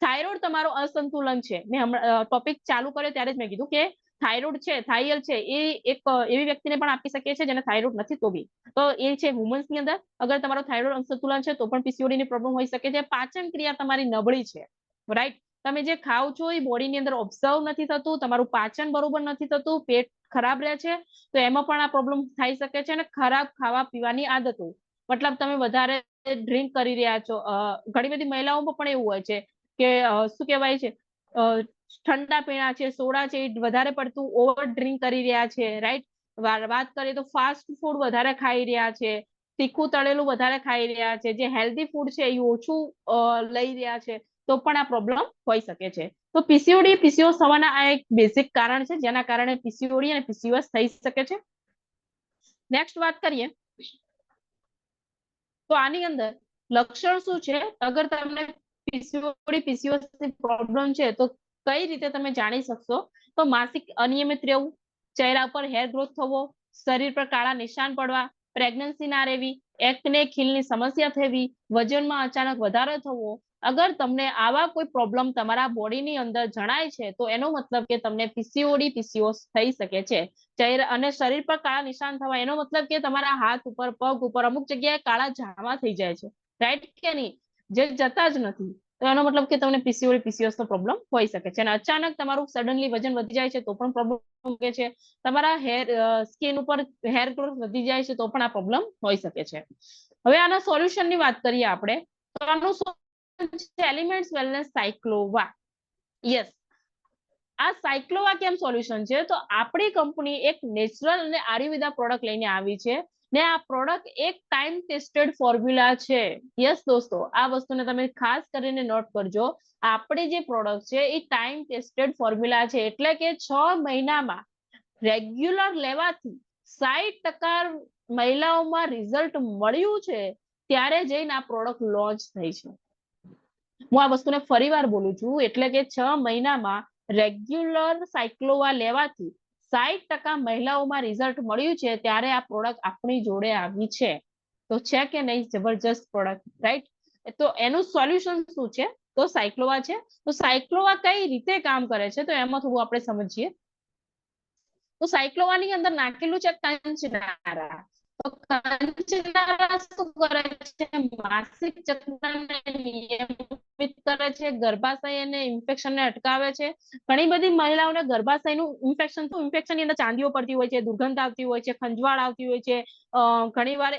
થાઇરોઇડ તમારો અસંતુલન છે, મેં હમણાં ટોપિક ચાલુ કર્યો ત્યારે જ મેં કીધું કે થાઇરોઇડ છે, થાઇલ છે, એ એક એવી વ્યક્તિને પણ આપી શકીએ છીએ જેને થાઇરોઇડ નથી તો બી. તો એ છે વુમન્સ ની અંદર. અગર તમારો થાઇરોઇડ અસંતુલન છે તો પણ પીસીઓડી ની પ્રોબ્લેમ હોઈ શકે છે. પાચન ક્રિયા તમારી નબળી છે, રાઈટ? તમે જે ખાવ છો એ બોડીની અંદર ઓબ્ઝર્વ નથી થતું, તમારું પાચન બરોબર નથી થતું, પેટ ખરાબ રહે છે, તો એમાં પણ આ પ્રોબ્લેમ થઈ શકે છે. અને ખરાબ ખાવા પીવાની આદતો, મતલબ તમે વધારે ડ્રિંક કરી રહ્યા છો. ઘણી બધી મહિલાઓમાં પણ એવું હોય છે કે શું કહેવાય છે, ઠંડા પીણા છે, સોડા છે, વધારે પડતું ઓવર ડ્રિંક કરી રહ્યા છે, રાઈટ? વાત કરીએ તો ફાસ્ટ ફૂડ વધારે ખાઈ રહ્યા છે, તીખું તળેલું વધારે ખાઈ રહ્યા છે, જે હેલ્ધી ફૂડ છે એ ઓછું લઈ રહ્યા છે, તો પણ આ પ્રોબ્લેમ હોઈ શકે છે. તો પીસીઓડી પીસીઓએસ થવાના આ એક બેઝિક કારણ છે જેના કારણે પીસીઓડી અને પીસીઓએસ થઈ શકે છે. નેક્સ્ટ વાત કરીએ તો આની અંદર લક્ષણ શું છે, અગર તમને પીસીઓડી પીસીઓએસ ની પ્રોબ્લેમ છે તો કઈ રીતે તમે જાણી શકશો? તો માસિક અનિયમિત રહેવું, ચહેરા પર હેર ગ્રોથ થવો, શરીર પર કાળા નિશાન પડવા, પ્રેગ્નન્સી ના રહેવી, એકને ખીલની સમસ્યા થવી, વજનમાં અચાનક વધારો થવો. અગર તમને આવા કોઈ પ્રોબ્લેમ તમારા બોડીની અંદર જણાય છે તો એનો મતલબ કે તમને પીસીઓડી પીસીઓએસ થઈ શકે છે. ચહેરા અને શરીર પર કાળા નિશાન થવા એનો મતલબ કે તમારા હાથ ઉપર, પગ ઉપર અમુક જગ્યાએ કાળા જામા થઈ જાય છે, રાઈટ કે નહીં? જે જતા જ નથી, તો એનો મતલબ કે તમને પીસીઓડી પીસીઓએસ નો પ્રોબ્લેમ હોઈ શકે છે. અને અચાનક તમારું સડનલી વજન વધી જાય છે તો પણ પ્રોબ્લેમ છે. તમારા સ્કિન ઉપર હેર ગ્રોથ વધી જાય છે તો પણ આ પ્રોબ્લેમ હોઈ શકે છે. હવે આના સોલ્યુશન ની વાત કરીએ આપણે તો આનું એલિમેન્ટ્સ વેલનેસ સાયક્લોવા. યસ, આ સાયક્લોવા કેમ સોલ્યુશન છે? તો આપણી કંપની એક નેચરલ અને આયુર્વેદા પ્રોડક્ટ લઈને આવી છે ને આ પ્રોડક્ટ એક ટાઈમ ટેસ્ટેડ ફોર્મ્યુલા છે. યસ દોસ્તો, આ વસ્તુને તમે ખાસ કરીને નોટ કરજો. આપણી જે પ્રોડક્ટ છે એ ટાઈમ ટેસ્ટેડ ફોર્મ્યુલા છે, એટલે કે 6 મહિનામાં રેગ્યુલર લેવાથી 60% મહિલાઓમાં રિઝલ્ટ મળ્યું છે ત્યારે જઈને આ પ્રોડક્ટ લોન્ચ થઈ છે. હું આ વસ્તુને ફરી વાર બોલું છું, એટલે કે 6 મહિનામાં રેગ્યુલર સાયક્લોવા લેવાથી 60% મહિલાઓમાં રિઝલ્ટ મળ્યું છે ત્યારે આ પ્રોડક્ટ આપણી જોડે આવી છે. તો છે કે નહીં જબરજસ્ત પ્રોડક્ટ, રાઈટ? તો એનું સોલ્યુશન શું છે? તો સાયક્લોવા છે. તો સાયક્લોવા કઈ રીતે કામ કરે છે તો એમાં થોડું આપણે સમજીએ. તો સાયક્લોવાની અંદર નાખેલું છે કંચનારા. તો કંચનારા શું કરે છે? માસિક ચક્રને નિયમિત કરે છે, ગર્ભાશય અને ઇન્ફેક્શનને અટકાવે છે. ઘણી બધી મહિલાઓને ગર્ભાશયનું ઇન્ફેક્શન, તો ઇન્ફેક્શનની અંદર ચાંદીઓ પડતી હોય છે, દુર્ગંધ આવતી હોય છે, ખંજવાળ આવતી હોય છે, ઘણી વાર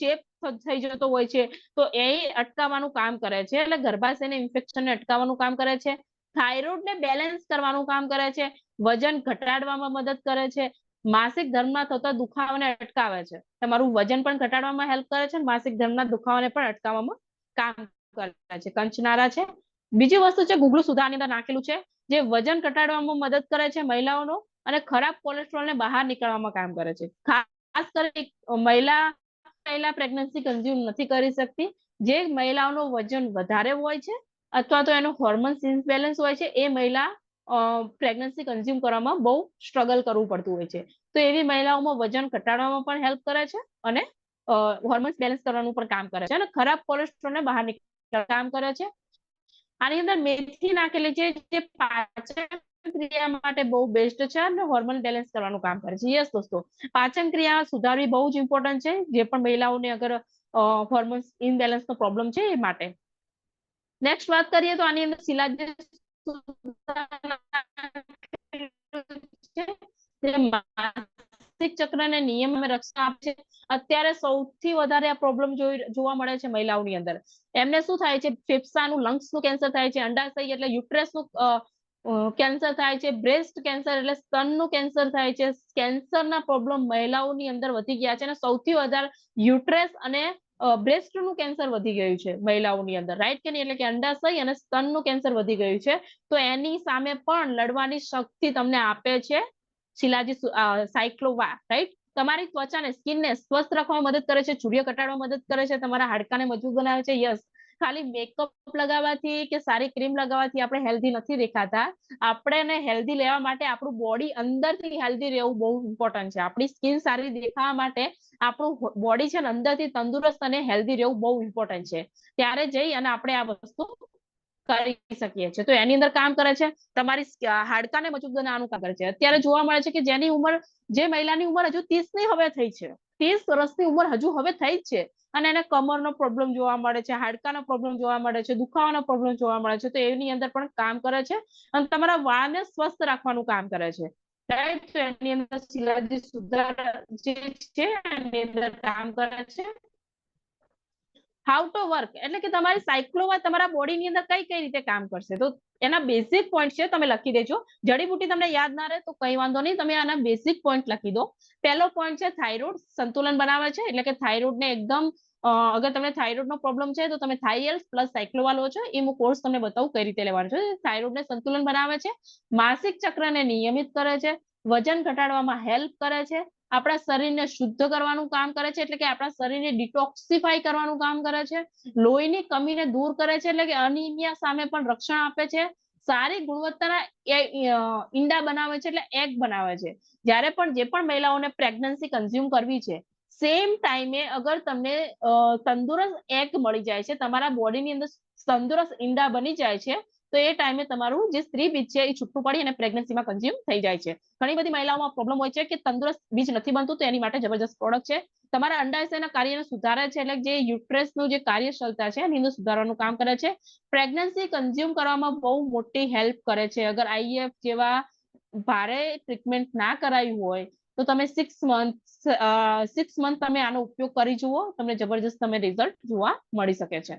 ચેપ થઈ જતો હોય છે, તો એ અટકાવવાનું કામ કરે છે. એટલે ગર્ભાશયને ઇન્ફેક્શનને અટકાવવાનું કામ કરે છે, થાઇરોઇડને બેલેન્સ કરવાનું કામ કરે છે, વજન ઘટાડવામાં મદદ કરે છે, માસિક ધર્મમાં થતા દુખાવાને અટકાવે છે. તમારું વજન પણ ઘટાડવામાં હેલ્પ કરે છે, માસિક ધર્મના દુખાવાને પણ અટકાવવામાં કામ કરે છે. કંચનારા છે. બીજી વસ્તુ છે ગુગળું સુધાની અંદર નાખેલું છે, જે વજન ઘટાડવામાં મદદ કરે છે મહિલાઓનો, અને ખરાબ કોલેસ્ટ્રોલને બહાર નીકળવામાં કામ કરે છે. ખાસ કરીને મહિલા પ્રેગ્નન્સી કન્ઝ્યુમ નથી કરી શકતી, જે મહિલાઓનું વજન વધારે હોય છે અથવા તો એનો હોર્મોન્સ ઇમ્બેલેન્સ હોય છે, એ મહિલા પ્રેગ્નન્સી કન્ઝ્યુમ કરવામાં બહુ સ્ટ્રગલ કરવું પડતું હોય છે. તો એવી મહિલાઓમાં વજન ઘટાડવામાં પણ હેલ્પ કરે છે અને હોર્મોન્સ બેલેન્સ કરવાનું પણ કામ કરે છે અને ખરાબ કોલેસ્ટ્રોલને બહાર નીકળવાનું કામ કરે છે. આની અંદર મેથી નાખેલી છે, જે પાચન ક્રિયા માટે બહુ બેસ્ટ છે અને હોર્મોન બેલેન્સ કરવાનું કામ કરે છે. યસ દોસ્તો, પાચન ક્રિયા સુધારવી બહુ જ ઇમ્પોર્ટન્ટ છે, જે પણ મહિલાઓને અગર હોર્મોન્સ ઇનબેલેન્સ નો પ્રોબ્લેમ છે એ માટે. નેક્સ્ટ વાત કરીએ તો આની અંદર શિલાજીત માસિક ચક્રને નિયમ રક્ષણ આપે છે. અત્યારે સૌથી વધારે આ પ્રોબ્લેમ જોવા મળે છે મહિલાઓની અંદર. એમને શું થાય છે? ફેફસાનું, લંગ્સનું કેન્સર થાય છે, અંડાશય એટલે યુટ્રસનું કેન્સર થાય છે, બ્રેસ્ટ કેન્સર એટલે સ્તનનું કેન્સર થાય છે. કેન્સરના પ્રોબ્લેમ મહિલાઓની અંદર વધી ગયા છે અને સૌથી વધારે યુટ્રસ અને બ્રેસ્ટનું કેન્સર વધી ગયું છે મહિલાઓની અંદર, રાઈટ કે નહીં? એટલે કે અંડાશય અને સ્તનનું કેન્સર વધી ગયું છે. તો એની સામે પણ લડવાની શક્તિ તમને આપે છે શિલાજી સાયક્લોવા, રાઈટ? તમારી ત્વચાને, સ્કિનને સ્વસ્થ રાખવામાં મદદ કરે છે, ચૂડિયા ઘટાડવામાં મદદ કરે છે, તમારા હાડકાને મજબૂત બનાવે છે. યસ, ખાલી મેકઅપ લગાવવાથી કે સારી ક્રીમ લગાવવાથી આપણે હેલ્ધી નથી દેખાતા. આપણે હેલ્ધી લેવા માટે આપણું બોડી અંદરથી હેલ્ધી રહેવું બહુ ઇમ્પોર્ટન્ટ છે. આપણી સ્કિન સારી દેખાવા માટે આપણું બોડી છે ને અંદરથી તંદુરસ્ત અને હેલ્ધી રહેવું બહુ ઇમ્પોર્ટન્ટ છે. ત્યારે જઈ અને આપણે આ વસ્તુ કરી શકીએ છીએ. તો એની અંદર કામ કરે છે તમારી હાડકાને મજબૂત બનાવવાનું કામ કરે છે. અત્યારે જોવા મળે છે કે જેની ઉંમર, જે મહિલાની ઉંમર હજુ 30 ની હવે થઈ છે, 30 વર્ષની ઉંમર હજુ હવે થઈ જ છે, અને એને કમરનો પ્રોબ્લેમ જોવા મળે છે, હાડકાનો પ્રોબ્લેમ જોવા મળે છે, દુખાવાનો પ્રોબ્લેમ જોવા મળે છે. તો એની અંદર પણ કામ કરે છે અને તમારા વાળને સ્વસ્થ રાખવાનું કામ કરે છે. રાઈટ? તો એની અંદર શિલાજીત સુધારા જે છે એની અંદર કામ કરે છે. હાઉ ટુ વર્ક એટલે કે તમારી સાયક્લોવા તમારા બોડીની અંદર કઈ કઈ રીતે કામ કરશે, તો એના બેઝિક પોઈન્ટ છે, તમે લખી દેજો. જડીબુટી તમને યાદ ના રહે તો કઈ વાંધો નહીં, તમે આના બેઝિક પોઈન્ટ લખી દો. પહેલો પોઈન્ટ છે થાઇરોઇડ સંતુલન બનાવે છે, એટલે કે થાઇરોઇડને એકદમ અગર તમને થાઇરોઇડનો પ્રોબ્લેમ છે તો તમે થાઇએલ્સ પ્લસ સાયક્લોવા લો છો. એ હું કોર્સ તમને બતાવું કઈ રીતે લેવાનો છે. થાઇરોઇડને સંતુલન બનાવે છે, માસિક ચક્રને નિયમિત કરે છે, વજન ઘટાડવામાં હેલ્પ કરે છે, આપણા શરીરને શુદ્ધ કરવાનું કામ કરે છે, એટલે કે આપણા શરીરને ડિટોક્સિફાઈ કરવાનું કામ કરે છે, લોહીની કમીને દૂર કરે છે, એટલે કે અનિમિયા સામે પણ રક્ષણ આપે છે, સારી ગુણવત્તાના ઈંડા બનાવે છે, એટલે એગ બનાવે છે. જ્યારે પણ જે પણ મહિલાઓને પ્રેગ્નન્સી કન્ઝ્યુમ કરવી છે, સેમ ટાઈમે અગર તમને તંદુરસ્ત એગ મળી જાય છે, તમારા બોડીની અંદર તંદુરસ્ત ઈંડા બની જાય છે, તો એ ટાઈમે તમારું જે સ્ત્રી બીજ છે એ છૂટું પડી અને પ્રેગ્નન્સીમાં કન્ઝ્યુમ થઈ જાય છે. ઘણી બધી મહિલાઓમાં પ્રોબ્લેમ હોય છે કે તંદુરસ્ત બીજ નથી બનતું, તો એની માટે જબરજસ્ત પ્રોડક્ટ છે. તમારા અંડાશયના કાર્યને સુધારે છે, એટલે જે યુટ્રસનું જે કાર્યક્ષમતા છે એની અંદર સુધારવાનું કામ કરે છે. પ્રેગ્નન્સી કન્ઝ્યુમ કરવામાં બહુ મોટી હેલ્પ કરે છે. અગર આઈએફ જેવા ભારે ટ્રીટમેન્ટ ના કરાયું હોય તો તમે 6 મંથ તમે આનો ઉપયોગ કરી જુઓ, તમને જબરજસ્ત તમે રિઝલ્ટ જોવા મળી શકે છે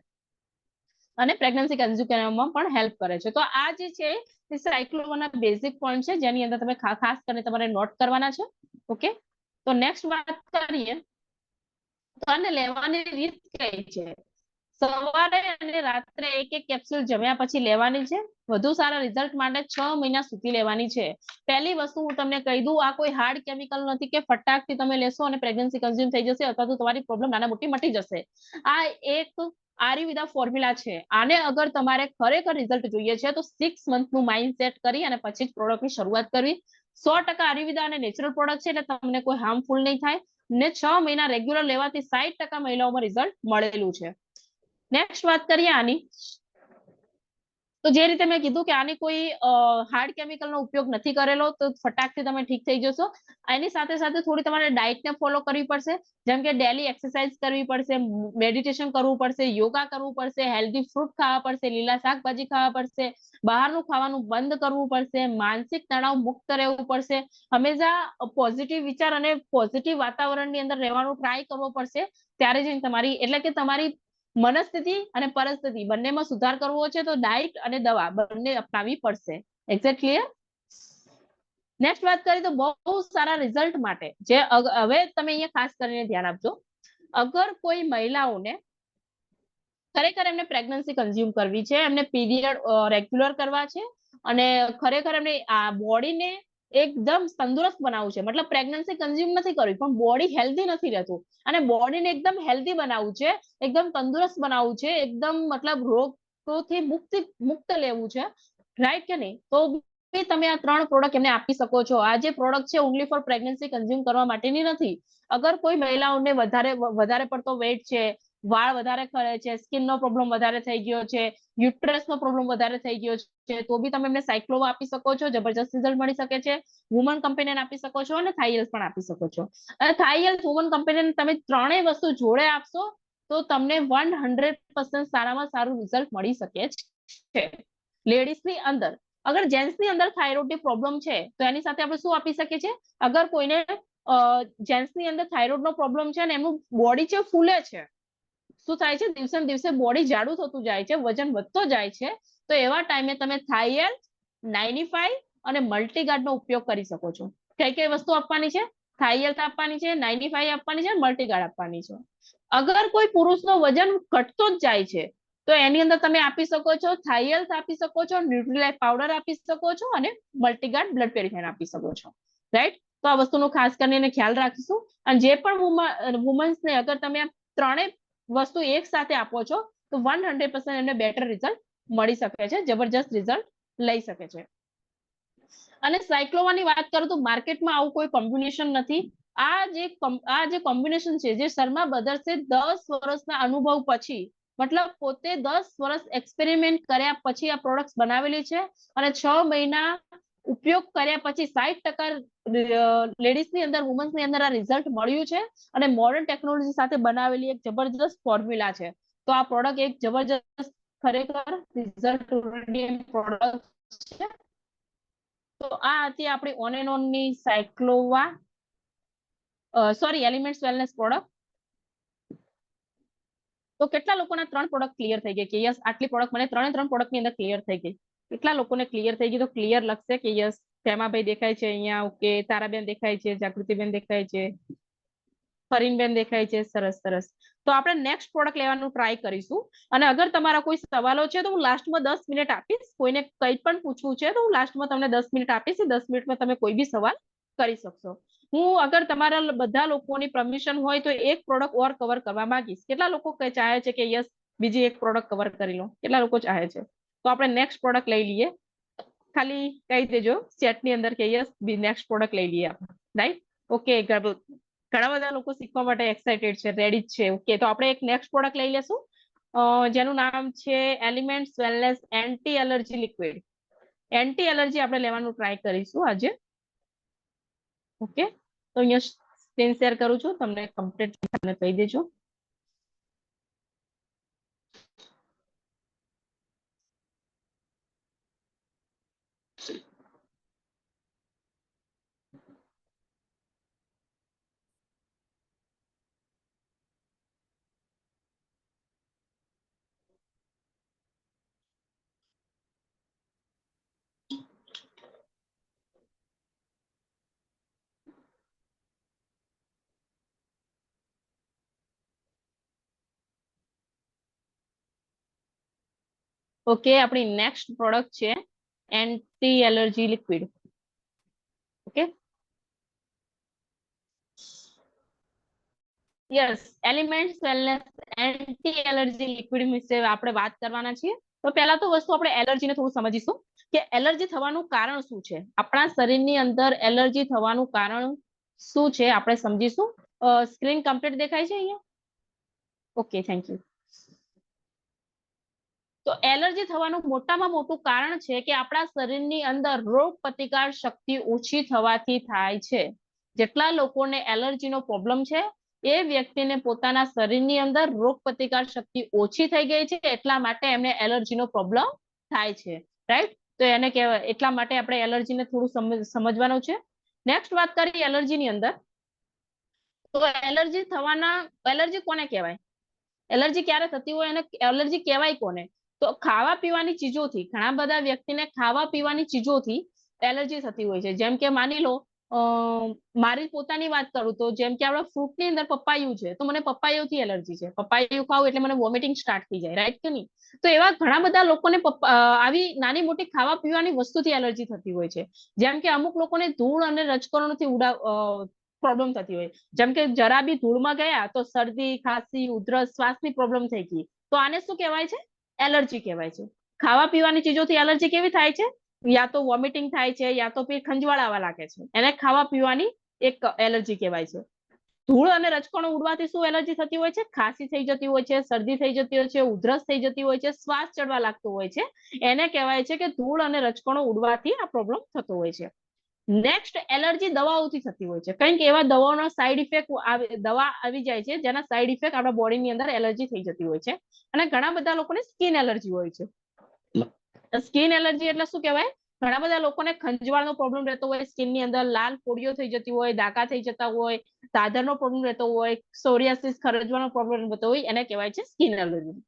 અને પ્રેગ્નન્સી કન્ઝ્યુમ કરવામાં પણ હેલ્પ કરે છે. તો આ જે છે એ સાયક્લોવાના બેઝિક પોઈન્ટ છે, જેની અંદર તમે ખાસ કરીને તમારે નોટ કરવાના છે. ઓકે, તો નેક્સ્ટ વાત કરીએ તો આને લેવાની રીત કઈ છે. સવારે અને રાત્રે એક એક કેપ્સ્યુલ જમ્યા પછી લેવાની છે. વધુ સારા રિઝલ્ટ માટે 6 મહિના સુધી લેવાની છે. પહેલી વસ્તુ હું તમને કહી દઉં, આ કોઈ હાર્ડ કેમિકલ નથી કે ફટાકથી તમે લેશો અને પ્રેગ્નન્સી કન્ઝ્યુમ થઈ જશે અથવા તો તમારી પ્રોબ્લેમ નાના મોટી મટી જશે. આ એક આયુર્વેદા ફોર્મ્યુલા છે. આને અગર તમારે ખરેખર રિઝલ્ટ જોઈએ છે તો 6 મંથનું માઇન્ડ સેટ કરી અને પછી જ પ્રોડક્ટની શરૂઆત કરવી. 100% આયુર્વેદા અને નેચરલ પ્રોડક્ટ છે, એટલે તમને કોઈ હાર્મફુલ નહીં થાય ને 6 મહિના રેગ્યુલર લેવાથી 60% મહિલાઓમાં રિઝલ્ટ મળેલું છે. નેક્સ્ટ વાત કરીએ આની, તો જે રીતે મેં કીધું કે આની કોઈ હાર્ડ કેમિકલનો ઉપયોગ નથી કરેલો, તો ફટાકથી તમે ઠીક થઈ જશો. એની સાથે સાથે થોડી તમારે ડાયટને ફોલો કરવી પડશે, જેમ કે ડેલી એક્સરસાઇઝ કરવી પડશે, મેડિટેશન કરવું પડશે, યોગા કરવું પડશે, હેલ્ધી ફ્રૂટ ખાવા પડશે, લીલા શાકભાજી ખાવા પડશે, બહારનું ખાવાનું બંધ કરવું પડશે, માનસિક તણાવ મુક્ત રહેવું પડશે, હંમેશા પોઝિટિવ વિચાર અને પોઝિટિવ વાતાવરણની અંદર રહેવાનું ટ્રાય કરવો પડશે. ત્યારે જઈને તમારી, એટલે કે તમારી મનસ્થિતિ અને પરિસ્થિતિ બંનેમાં સુધાર કરવો છે તો ડાયટ અને દવા બંને અપનાવવી પડશે. Exact clear? નેક્સ્ટ વાત કરીએ તો બહુ સારા રિઝલ્ટ માટે જે હવે તમે અહીંયા ખાસ કરીને ધ્યાન આપજો. અગર કોઈ મહિલાઓને ખરેખર એમને પ્રેગ્નન્સી કન્ઝ્યુમ કરવી છે, એમને પીરિયડ રેગ્યુલર કરવા છે અને ખરેખર એમને આ બોડીને એકદમ તંદુરસ્ત બનાવવું છે, મતલબ પ્રેગ્નન્સી કન્ઝ્યુમ નથી કરવી પણ બોડી હેલ્ધી નથી રહેતું અને બોડીને એકદમ હેલ્ધી બનાવવું છે, એકદમ તંદુરસ્ત બનાવવું છે, એકદમ મતલબ રોગોથી મુક્ત લેવું છે, રાઈટ કે નહીં? તો તમે આ 3 પ્રોડક્ટ એમને આપી શકો છો. આ જે પ્રોડક્ટ છે ઓનલી ફોર પ્રેગ્નન્સી કન્ઝ્યુમ કરવા માટેની નથી. અગર કોઈ મહિલાઓને વધારે પડતો વેટ છે, વાળ વધારે ખરે છે, સ્કિનનો પ્રોબ્લેમ વધારે થઈ ગયો છે, યુટ્રસનો પ્રોબ્લેમ વધારે થઈ ગયો છે, તો બી તમે એમને સાયક્લોવા આપી શકો છો, જબરજસ્ત રિઝલ્ટ મળી શકે છે. વુમન કમ્પેનિયન આપી શકો છો અને થાઇએલ્સ પણ આપી શકો છો. અને થાઇએલ્સ, વુમન કમ્પેનિયન તમે ત્રણેય વસ્તુ જોડે આપશો તો તમને 100% સારામાં સારું રિઝલ્ટ મળી શકે છે. લેડીઝની અંદર, અગર જેન્ટ્સની અંદર થાઇરોઇડની પ્રોબ્લેમ છે તો એની સાથે આપણે શું આપી શકીએ છીએ? અગર કોઈને જેન્ટ્સની અંદર થાઇરોઇડનો પ્રોબ્લેમ છે અને એમનું બોડી છે ફૂલે છે, શું થાય છે, દિવસે ને દિવસે બોડી જાડું થતું જાય છે, વજન વધતો જાય છે, તો એવા ટાઈમે તમે થાઇએલ, 95 અને મલ્ટીગાર્ડ નો ઉપયોગ કરી શકો છો. કઈ કઈ વસ્તુ આપવાની છે? થાઇએલ આપવાની છે, 95 આપવાની છે, મલ્ટીગાર્ડ આપવાની છે. અગર કોઈ પુરુષનો વજન ઘટતો જ જાય છે તો એની અંદર તમે આપી શકો છો થાઇએલ આપી શકો છો, ન્યુટ્રીલાઇફ પાવડર આપી શકો છો અને મલ્ટીગાર્ડ બ્લડ પ્યોરિફાયર આપી શકો છો. રાઈટ? તો આ વસ્તુનો ખાસ કરીને ખ્યાલ રાખીશું. અને જે પણ વુમન્સને અગર તમે ત્રણેય વસ્તુ એક સાથે આપો છો તો 100% એમને બેટર રિઝલ્ટ મળી શકે છે, જબરજસ્ત રિઝલ્ટ લઈ શકે છે. અને સાયક્લોવાની વાત કરું તો માર્કેટમાં આવું કોઈ કોમ્બિનેશન નથી. આ જે કોમ્બિનેશન છે, જે શર્મા બ્રધર્સે 10 વર્ષના અનુભવ પછી, મતલબ પોતે 10 વર્ષ એક્સપેરિમેન્ટ કર્યા પછી આ પ્રોડક્ટ બનાવેલી છે, અને 6 મહિના ઉપયોગ કર્યા પછી 60% લેડીઝ ની અંદર, વુમન્સ ની અંદર આ રિઝલ્ટ મળ્યું છે, અને મોડર્ન ટેકનોલોજી સાથે બનાવેલી એક જબરજસ્ત ફોર્મ્યુલા છે. તો આ પ્રોડક્ટ એક જબરજસ્ત ખરેખર રિઝલ્ટ પ્રોડક્ટ છે. તો આ હતી આપણી ઓન એન્ડ ઓન ની સાયક્લોવા એલિમેન્ટ્સ વેલનેસ પ્રોડક્ટ. તો કેટલા લોકોના 3 પ્રોડક્ટ ક્લિયર થઈ ગઈ કે યસ આટલી પ્રોડક્ટ મને 3 પ્રોડક્ટ ની અંદર ક્લિયર થઈ ગઈ? કેટલા લોકોને ક્લિયર થઈ ગઈ? તો ક્લિયર લખશે કે યસ. હેમાભાઈ દેખાય છે અહીંયા, ઓકે. તારાબેન દેખાય છે, જાગૃતિબેન દેખાય છે, ફરીનબેન દેખાય છે. સરસ સરસ. તો આપણે નેક્સ્ટ પ્રોડક્ટ લેવાનું ટ્રાય કરીશું. અને અગર તમારા કોઈ સવાલો છે તો હું લાસ્ટમાં 10 મિનિટ આપીશ. કોઈને કંઈ પણ પૂછવું છે તો હું લાસ્ટમાં તમને 10 મિનિટ આપીશ. 10 મિનિટમાં તમે કોઈ બી સવાલ કરી શકશો. હું અગર તમારા બધા લોકોની પરમિશન હોય તો એક પ્રોડક્ટ ઓર કવર કરવા માંગીશ. કેટલા લોકો ચાહે છે કે યસ બીજી એક પ્રોડક્ટ કવર કરી લો? કેટલા લોકો ચાહે છે? તો આપણે નેક્સ્ટ પ્રોડક્ટ લઈ લઈએ. ખાલી કહી દેજો ચેટની અંદર કે યસ નેક્સ્ટ પ્રોડક્ટ લઈ લઈએ આપણે, રાઈટ? ઓકે. ઘણા બધા લોકો શીખવા માટે એક્સાઇટેડ છે, રેડી છે. ઓકે, તો આપણે એક નેક્સ્ટ પ્રોડક્ટ લઈ લેશું, જેનું નામ છે elements wellness anti allergy liquid. Anti allergy આપણે લેવાનું ટ્રાય કરીશું આજે. ઓકે, તો અહીંયા સ્ક્રીન શેર કરું છું, તમને કમ્પ્લીટ તમને કહી દેજો. ઓકે, આપણી નેક્સ્ટ પ્રોડક્ટ છે anti allergy liquid. Okay, yes, elements wellness anti allergy liquid વિશે આપણે વાત કરવાના છીએ. તો પહેલા તો વસ્તુ આપણે એલર્જીને થોડું સમજીશું કે એલર્જી થવાનું કારણ શું છે. આપણા શરીરની અંદર એલર્જી થવાનું કારણ શું છે આપણે સમજીશું. સ્ક્રીન કમ્પ્લીટ દેખાય છે અહીંયા? Okay, thank you. તો એલર્જી થવાનું મોટામાં મોટું કારણ છે કે આપણા શરીરની અંદર રોગ પ્રતિકાર શક્તિ ઓછી થવાથી થાય છે. જેટલા લોકોને એલર્જીનો પ્રોબ્લેમ છે એ વ્યક્તિને પોતાના શરીરની અંદર રોગ પ્રતિકાર શક્તિ ઓછી થઈ ગઈ છે, એટલા માટે એમને એલર્જીનો પ્રોબ્લેમ થાય છે, રાઈટ? તો એને કહેવાય, એટલા માટે આપણે એલર્જીને થોડું સમજવાનું છે. નેક્સ્ટ વાત કરીએ એલર્જીની અંદર. તો એલર્જી કોને કહેવાય? એલર્જી ક્યારે થતી હોય અને એલર્જી કહેવાય કોને? તો ખાવા પીવાની ચીજોથી, ઘણા બધા વ્યક્તિને ખાવા પીવાની ચીજોથી એલર્જી થતી હોય છે. જેમ કે માની લો, મારી પોતાની વાત કરું તો જેમ કે આપણા ફ્રૂટની અંદર પપાયું છે, તો મને પપાયુંથી એલર્જી છે. પપાયું ખાવું એટલે મને વોમિટિંગ સ્ટાર્ટ થઈ જાય, રાઈટ કે નહીં? તો એવા ઘણા બધા લોકોને આવી નાની મોટી ખાવા પીવાની વસ્તુથી એલર્જી થતી હોય છે. જેમ કે અમુક લોકોને ધૂળ અને રજકણોથી પ્રોબ્લેમ થતી હોય. જેમ કે જરા બી ધૂળમાં ગયા તો શરદી, ખાંસી, ઉધરસ, શ્વાસની પ્રોબ્લેમ થઈ ગઈ, તો આને શું કહેવાય છે? એલર્જી કહેવાય છે. ખાવા પીવાની ચીજોથી એલર્જી કેવી થાય છે? યા તો વોમિટિંગ થાય છે, યા તો પછી ખંજવાળ આવવા લાગે છે, એને ખાવા પીવાની એક એલર્જી કહેવાય છે. ધૂળ અને રજકણો ઉડવાથી શું એલર્જી થતી હોય છે? ખાંસી થઈ જતી હોય છે, શરદી થઈ જતી હોય છે, ઉધરસ થઈ જતી હોય છે, શ્વાસ ચડવા લાગતો હોય છે. એને કહેવાય છે કે ધૂળ અને રજકણો ઉડવાથી આ પ્રોબ્લેમ થતો હોય છે. નેક્સ્ટ, એલર્જી દવાઓથી થતી હોય છે. કંઈક એવા દવાઓનો સાઈડ ઇફેક્ટ દવા આવી જાય છે જેના સાઈડ ઇફેક્ટ આપણા બોડીની અંદર એલર્જી થઈ જતી હોય છે. અને ઘણા બધા લોકોને સ્કિન એલર્જી હોય છે. સ્કિન એલર્જી એટલે શું કહેવાય? ઘણા બધા લોકોને ખંજવાળનો પ્રોબ્લેમ રહેતો હોય, સ્કિનની અંદર લાલ ફોડીઓ થઈ જતી હોય, ડાઘા થઈ જતા હોય, દાદરનો પ્રોબ્લેમ રહેતો હોય, સોરિયાસિસ ખરજવાનો પ્રોબ્લેમ રહેતો હોય, એને કહેવાય છે સ્કિન એલર્જી.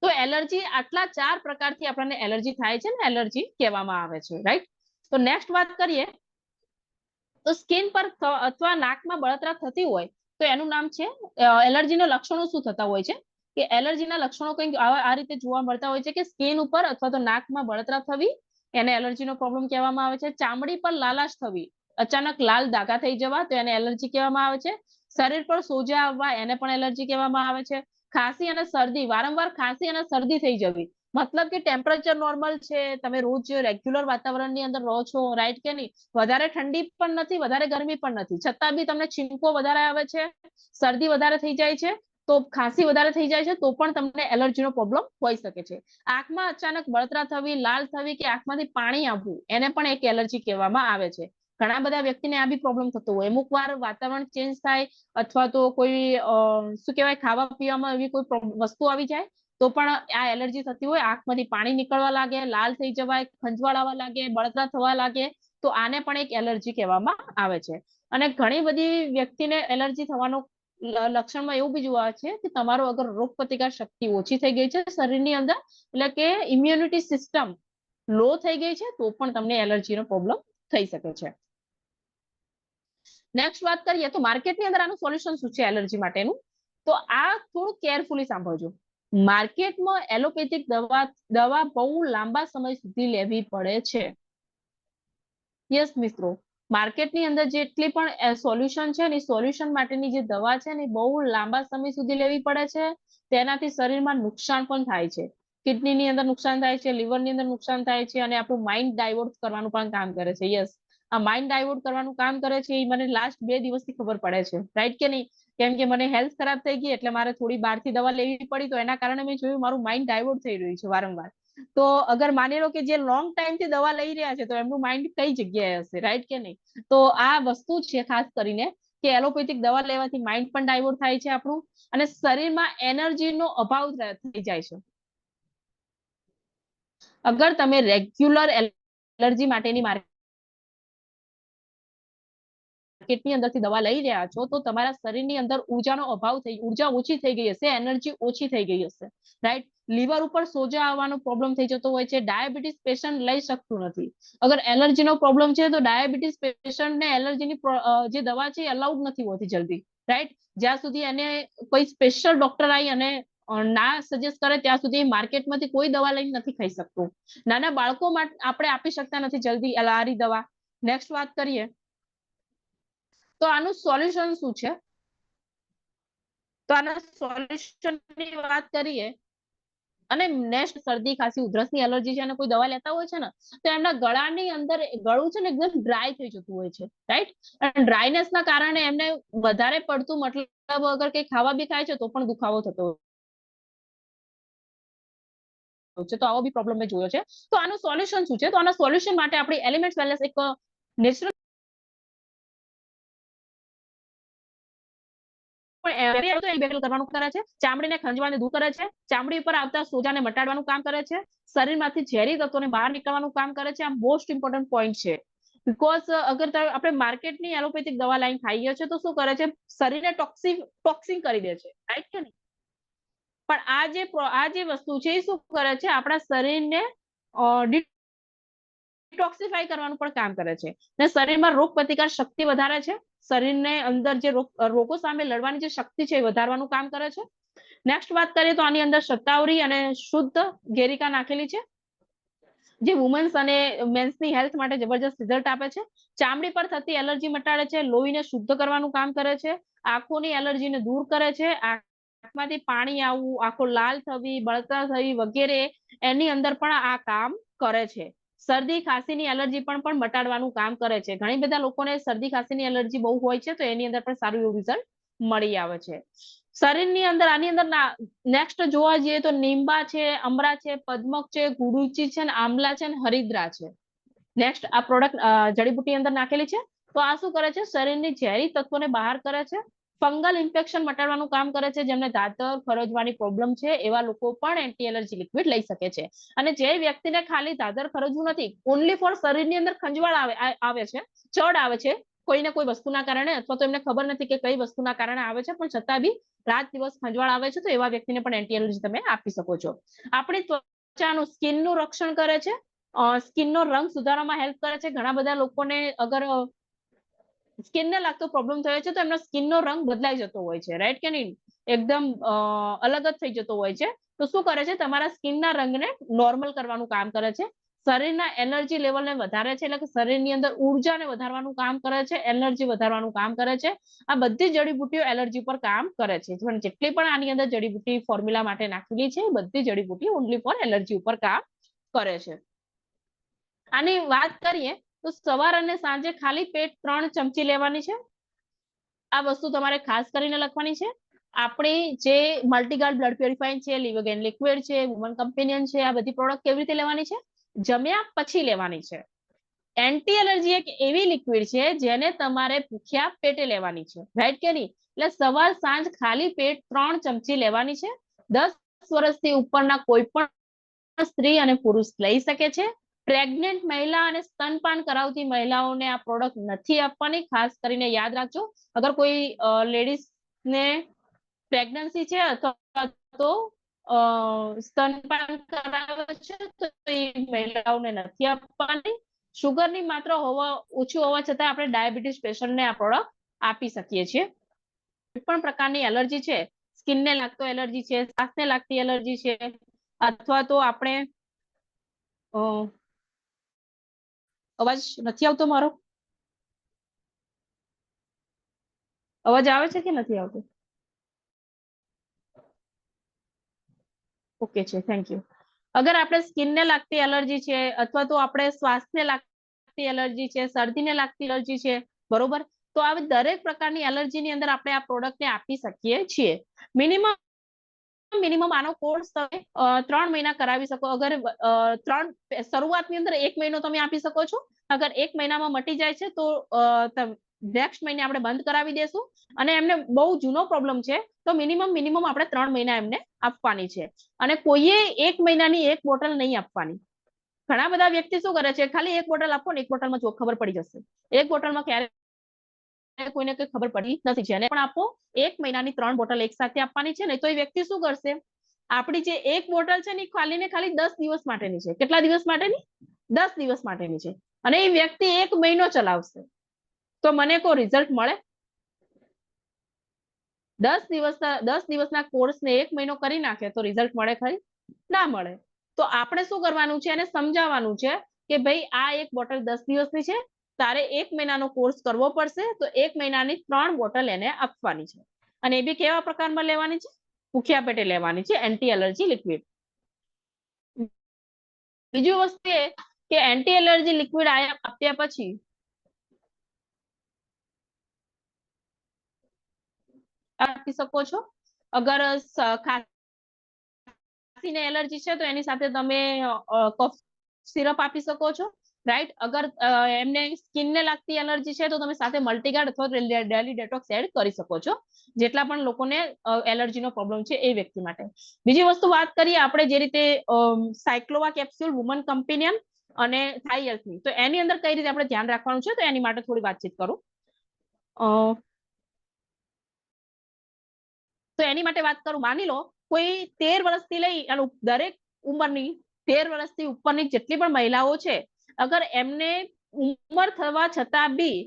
તો એલર્જી આટલા 4 પ્રકારથી આપણને એલર્જી થાય છે ને એલર્જી કહેવામાં આવે છે, રાઈટ? તો નેક્સ્ટ વાત કરીએ તો સ્કિન પર અથવા નાકમાં બળતરા થતી હોય તો એનું નામ છે એલર્જીના લક્ષણો શું થતા હોય છે કે એલર્જીના લક્ષણો કંઈક આ રીતે જોવા મળતા હોય છે કે સ્કિન ઉપર અથવા તો નાકમાં બળતરા થવી, એને એલર્જીનો પ્રોબ્લેમ કહેવામાં આવે છે. ચામડી પર લાલાશ થવી, અચાનક લાલ ડાઘા થઈ જવા, તો એને એલર્જી કહેવામાં આવે છે. શરીર પર સોજા આવવા, એને પણ એલર્જી કહેવામાં આવે છે. ખાંસી અને શરદી, વારંવાર ખાંસી અને શરદી થઈ જવી, મતલબ કે ટેમ્પરેચર નોર્મલ છે, તમે રોજ રેગ્યુલર વાતાવરણની અંદર રહો છો, રાઈટ કે નહીં, વધારે ઠંડી પણ નથી, વધારે ગરમી પણ નથી, છતાં બી તમને છીંકો વધારે આવે છે, શરદી વધારે થઈ જાય છે, તો ખાંસી વધારે થઈ જાય છે, તો પણ તમને એલર્જીનો પ્રોબ્લેમ હોઈ શકે છે. આંખમાં અચાનક બળતરા થવી, લાલ થવી કે આંખમાંથી પાણી આવવું, એને પણ એક એલર્જી કહેવામાં આવે છે. ઘણા બધા વ્યક્તિને આ બી પ્રોબ્લેમ થતો હોય, અમુક વાર વાતાવરણ ચેન્જ થાય અથવા તો કોઈ શું કહેવાય ખાવા પીવામાં એવી કોઈ વસ્તુ આવી જાય તો પણ આ એલર્જી થતી હોય, આંખમાંથી પાણી નીકળવા લાગે, લાલ થઈ જવાય, ખંજવાળાવા લાગે, બળતરા થવા લાગે, તો આને પણ એક એલર્જી કહેવામાં આવે છે. અને ઘણી બધી વ્યક્તિને એલર્જી થવાનું લક્ષણમાં એવું બી જોવા છે કે તમારો અગર રોગ પ્રતિકાર શક્તિ ઓછી થઈ ગઈ છે શરીરની અંદર, એટલે કે ઇમ્યુનિટી સિસ્ટમ લો થઈ ગઈ છે, તો પણ તમને એલર્જીનો પ્રોબ્લેમ થઈ શકે છે. નેક્સ્ટ વાત કરીએ તો માર્કેટની અંદર આનું સોલ્યુશન શું છે એલર્જી માટેનું, તો આ થોડું કેરફુલી સાંભળજો. માર્કેટમાં એલોપેથિક દવા બહુ લાંબા સમય સુધી લેવી પડે છે. યસ મિત્રો, માર્કેટની અંદર જેટલી પણ સોલ્યુશન છે ને સોલ્યુશન માટેની જે દવા છે ને બહુ લાંબા સમય સુધી લેવી પડે છે, તેનાથી શરીરમાં નુકસાન પણ થાય છે. કિડનીની અંદર નુકસાન થાય છે, લીવરની અંદર નુકસાન થાય છે, અને આપણું માઇન્ડ ડાયવર્ટ કરવાનું પણ કામ કરે છે. યસ, આ માઇન્ડ ડાયવર્ટ કરવાનું કામ કરે છે, એ મને લાસ્ટ 2 દિવસથી ખબર પડે છે, રાઈટ કે નહીં? કેમ કે મને હેલ્થ ખરાબ થઈ ગઈ એટલે મારે થોડી બહારથી દવા લેવી પડી, તો એના કારણે મેં જોયું મારું માઇન્ડ ડાયવર્ટ થઈ રહ્યું છે વારંવાર. તો અગર માની લો કે જે લોંગ ટાઈમથી દવા લઈ રહ્યા છે તો એમનું માઇન્ડ કઈ જગ્યાએ હશે, રાઈટ કે નહીં? તો આ વસ્તુ છે ખાસ કરીને કે એલોપેથિક દવા લેવાથી માઇન્ડ પણ ડાયવર્ટ થાય છે આપણું, અને શરીરમાં એનર્જીનો અભાવ થઈ જાય છે. અગર તમે રેગ્યુલર એલર્જી માટેની માર્કેટની અંદરથી દવા લઈ રહ્યા છો તો તમારા શરીરની અંદર ઉર્જાનો અભાવ ઉર્જા ઓછી થઈ ગઈ હશે, એનર્જી ઓછી થઈ ગઈ હશે, રાઈટ? લીવર ઉપર સોજા આવવાનો પ્રોબ્લેમ થઈ જતો હોય છે, ડાયાબિટીસ પેશન્ટ લઈ શકતું નથી. અગર એલર્જીનો પ્રોબ્લેમ છે તો ડાયાબિટીસ પેશન્ટને એલર્જીની જે દવા છે એ અલાઉડ નથી હોતી જલ્દી, રાઈટ? જ્યાં સુધી એને કોઈ સ્પેશિયલ ડોક્ટર આવી અને ના સજેસ્ટ કરે ત્યાં સુધી માર્કેટમાંથી કોઈ દવા લઈને નથી ખાઈ શકતું. નાના બાળકો માટે આપણે આપી શકતા નથી જલ્દી આરી દવા. નેક્સ્ટ વાત કરીએ તો આનું સોલ્યુશન શું છે, તો આના સોલ્યુશનની વાત કરીએ અને નેક્સ્ટ શરદી ખાંસી ઉધરસની એલર્જી છે અને કોઈ દવા લેતા હોય છે ને તો એમના ગળાની અંદર ગળું છે ને એકદમ ડ્રાય થઈ જતું હોય છે, રાઈટ? અને ડ્રાયનેસ ના કારણે એમને વધારે પડતું મતલબ અગર કઈ ખાવા બી ખાય છે તો પણ દુખાવો થતો હોય છે, તો આવો બી પ્રોબ્લેમ મેં જોયો છે. તો આનું સોલ્યુશન શું છે, તો આના સોલ્યુશન માટે આપણી એલિમેન્ટ્સ વેલનેસ એક નેચરલ કરવાનું કરે છે, ચામડીને ખંજવાળને દૂર કરે છે, ચામડી ઉપર આવતા સોજાને મટાડવાનું કામ કરે છે, શરીરમાંથી ઝેરી તત્વોને બહાર નીકળવાનું કામ કરે છે. આ મોસ્ટ ઇમ્પોર્ટન્ટ પોઈન્ટ છે. બીકોઝ અગર આપણે માર્કેટની એલોપેથિક દવા લાઈન ખાઈએ છીએ તો શું કરે છે, શરીરને ટોક્સિન કરી દે છે, રાઈટ કે નહીં? પણ આ જે વસ્તુ છે એ શું કરે છે, આપણા શરીરને ડિટોક્સિફાઈ કરવાનું પણ કામ કરે છે, ને શરીરમાં રોગ પ્રતિકાર શક્તિ વધારે છે, શરીરને અંદર જે રોગો સામે લડવાની જે શક્તિ છે એ વધારવાનું કામ કરે છે. નેક્સ્ટ વાત કરીએ તો આની અંદર શતાવરી અને શુદ્ધ ગેરિકા નાખેલી છે, જે વુમન્સ અને મેન્સની હેલ્થ માટે જબરજસ્ત રિઝલ્ટ આપે છે. ચામડી પર થતી એલર્જી મટાડે છે, લોહીને શુદ્ધ કરવાનું કામ કરે છે, આંખોની એલર્જીને દૂર કરે છે, આંખમાંથી પાણી આવવું, આંખો લાલ થવી, બળતરા થવી વગેરે એની અંદર પણ આ કામ કરે છે. શરદી ખાંસીની એલર્જી પણ મટાડવાનું કામ કરે છે. ઘણી બધા લોકોને શરદી ખાંસીની એલર્જી બહુ હોય છે તો એની અંદર પણ સારું એવું રિઝલ્ટ મળી આવે છે. શરીરની અંદર આની અંદર નેક્સ્ટ જોવા જઈએ તો નીંબા છે, અમરા છે, પદ્મક છે, ગુડુચી છે, આમલા છે, હરિદ્રા છે. નેક્સ્ટ આ પ્રોડક્ટ જડીબુટ્ટી અંદર નાખેલી છે. તો આ શું કરે છે, શરીરની ઝેરી તત્વોને બહાર કરે છે, ફંગલ ઇન્ફેક્શન મટાડવાનું કામ કરે છે. જેમને દાંતર ખરજવાની પ્રોબ્લેમ છે એવા લોકો પણ એન્ટી એલર્જી લિક્વિડ લઈ શકે છે. અને જે વ્યક્તિને ખાલી દાદર ખરજવું નથી, ઓનલી ફોર શરીરની અંદર ખંજવાળ આવે છે, ચડ આવે છે કોઈને કોઈ વસ્તુના કારણે, અથવા તો એમને ખબર નથી કે કઈ વસ્તુના કારણે આવે છે, પણ છતાં બી રાત દિવસ ખંજવાળ આવે છે, તો એવા વ્યક્તિને પણ એન્ટી એલર્જી તમે આપી શકો છો. આપણી ત્વચાનું સ્કિનનું રક્ષણ કરે છે, સ્કિનનો રંગ સુધારવામાં હેલ્પ કરે છે. ઘણા બધા લોકોને અગર સ્કિનને લાગતો પ્રોબ્લેમ થયો છે તો એમનો સ્કિનનો રંગ બદલાઈ જતો હોય છે, રાઈટ કે નહીં? એકદમ અલગ જ થઈ જતો હોય છે. તો શું કરે છે, તમારા સ્કિનના રંગને નોર્મલ કરવાનું કામ કરે છે. શરીરના એનર્જી લેવલને વધારે છે, એટલે કે શરીરની અંદર ઉર્જાને વધારવાનું કામ કરે છે, એનર્જી વધારવાનું કામ કરે છે. આ બધી જડીબુટ્ટીઓ એલર્જી પર કામ કરે છે. જેટલી પણ આની અંદર જડીબુટ્ટી ફોર્મ્યુલા માટે નાખેલી છે બધી જડીબુટ્ટી ઓનલી ફોર એલર્જી ઉપર કામ કરે છે. આની વાત કરીએ તો સવાર અને સાંજે ખાલી પેટ 3 ચમચી લેવાની છે. આ વસ્તુ તમારે ખાસ કરીને લખવાની છે. આપણી જે મલ્ટીગાર્ડ બ્લડ પ્યોરિફાઈંગ છે, લિવોગેન લિક્વિડ છે, વુમન કમ્પેનિયન છે, આ બધી પ્રોડક્ટ કેવી રીતે લેવાની છે? જમ્યા પછી લેવાની છે. એન્ટી એલર્જી એક એવી લિક્વિડ છે જેને તમારે ભૂખ્યા પેટે લેવાની છે, રાઈટ કે નહીં? એટલે સવાર સાંજ ખાલી પેટ 3 ચમચી લેવાની છે. 10 વર્ષથી ઉપરના કોઈ પણ સ્ત્રી અને પુરુષ લઈ શકે છે. પ્રેગ્નેન્ટ મહિલા અને સ્તનપાન કરાવતી મહિલાઓને આ પ્રોડક્ટ નથી આપવાની. ખાસ કરીને યાદ રાખજો, અગર કોઈ લેડીઝ ને પ્રેગ્નન્સી છે અથવા તો સ્તનપાન કરાવે છે તો એ મહિલાઓને નથી આપવાની. શુગરની માત્રા ઓછી હોવા છતાં આપણે ડાયાબિટીસ પેશન્ટને આ પ્રોડક્ટ આપી શકીએ છીએ. કોઈ પણ પ્રકારની એલર્જી છે, સ્કિનને લાગતો એલર્જી છે, શ્વાસને લાગતી એલર્જી છે, અથવા તો આપણે અવાજ નથી આવતો મારો? અવાજ આવે છે કે નથી આવતો? ઓકે છે, થેન્ક યુ. અગર આપણે સ્કિનને લાગતી એલર્જી છે, અથવા તો આપણે શ્વાસને લાગતી એલર્જી છે, શરદીને લાગતી એલર્જી છે, બરોબર, તો આવી દરેક પ્રકારની એલર્જીની અંદર આપણે આ પ્રોડક્ટને આપી શકીએ છીએ. મિનિમમ આનો કોર્સ તમે 3 મહિના કરાવી શકો. અગર શરૂઆતની અંદર 1 મહિનો તમે આપી શકો છો. અગર 1 મહિનામાં મટી જાય છે તો નેક્સ્ટ મહિને આપણે બંધ કરાવી દેશું. અને એમને બહુ જૂનો પ્રોબ્લેમ છે તો મિનિમમ આપણે 3 મહિના એમને આપવાની છે. અને કોઈએ 1 મહિનાની એક બોટલ નહીં આપવાની. ઘણા બધા વ્યક્તિ શું કરે છે, ખાલી એક બોટલ આપો ને એક બોટલમાં જો ખબર પડી જશે. એક બોટલમાં ક્યારે કોઈને કઈ ખબર પડી નથી. જેને પણ આપો 1 મહિનાની 3 બોટલ એક સાથે આપવાની છે ને, તો એ વ્યક્તિ શું કરશે, આપણી જે એક બોટલ છે ને ખાલી ને ખાલી 10 દિવસ માટેની છે. કેટલા દિવસ માટેની? 10 દિવસ માટેની છે. અને એ વ્યક્તિ 1 મહિનો ચલાવશે તો મને કોઈ રિઝલ્ટ મળે? 10 દિવસના કોર્સને 1 મહિનો કરી નાખે તો રિઝલ્ટ મળે ખરી? ના મળે. તો આપણે શું કરવાનું છે, એને સમજાવવાનું છે કે ભાઈ આ એક બોટલ 10 દિવસની છે, તારે 1 મહિનાનો કોર્સ કરવો પડશે, તો 1 મહિનાની 3 બોટલ એને આપવાની છે. અને એ બી કેવા પ્રકારમાં લેવાની છે? ભૂખ્યા પેટે લેવાની છે, એન્ટી એલર્જી લિક્વિડ. બીજી વસ્તુ એ કે એન્ટી એલર્જી લિક્વિડ આપ્યા પછી આપી શકો છો. અગર ખાંસીને એલર્જી છે તો એની સાથે તમે કફ સિરપ આપી શકો છો, રાઈટ? અગર એમને સ્કિનને લાગતી એલર્જી છે તો તમે સાથે મલ્ટીગાર્ડ અથવા ડેલી ડેટોક્સ એડ કરી શકો છો, જેટલા પણ લોકોને એલર્જીનો પ્રોબ્લેમ છે એ વ્યક્તિ માટે. બીજી વસ્તુ વાત કરીએ આપણે જે રીતે સાયક્લોવા કેપ્સ્યુલ, વુમન કમ્પેનિયન અને થાઇએલ્થની, તો એની અંદર કઈ રીતે આપણે ધ્યાન રાખવાનું છે તો એની માટે થોડી વાતચીત કરું. તો એની માટે વાત કરું, માની લો કોઈ 13 વર્ષથી લઈ અને દરેક ઉંમરની 13 વર્ષથી ઉપરની જેટલી પણ મહિલાઓ છે, અગર એમને ઉંમર થવા છતાં બી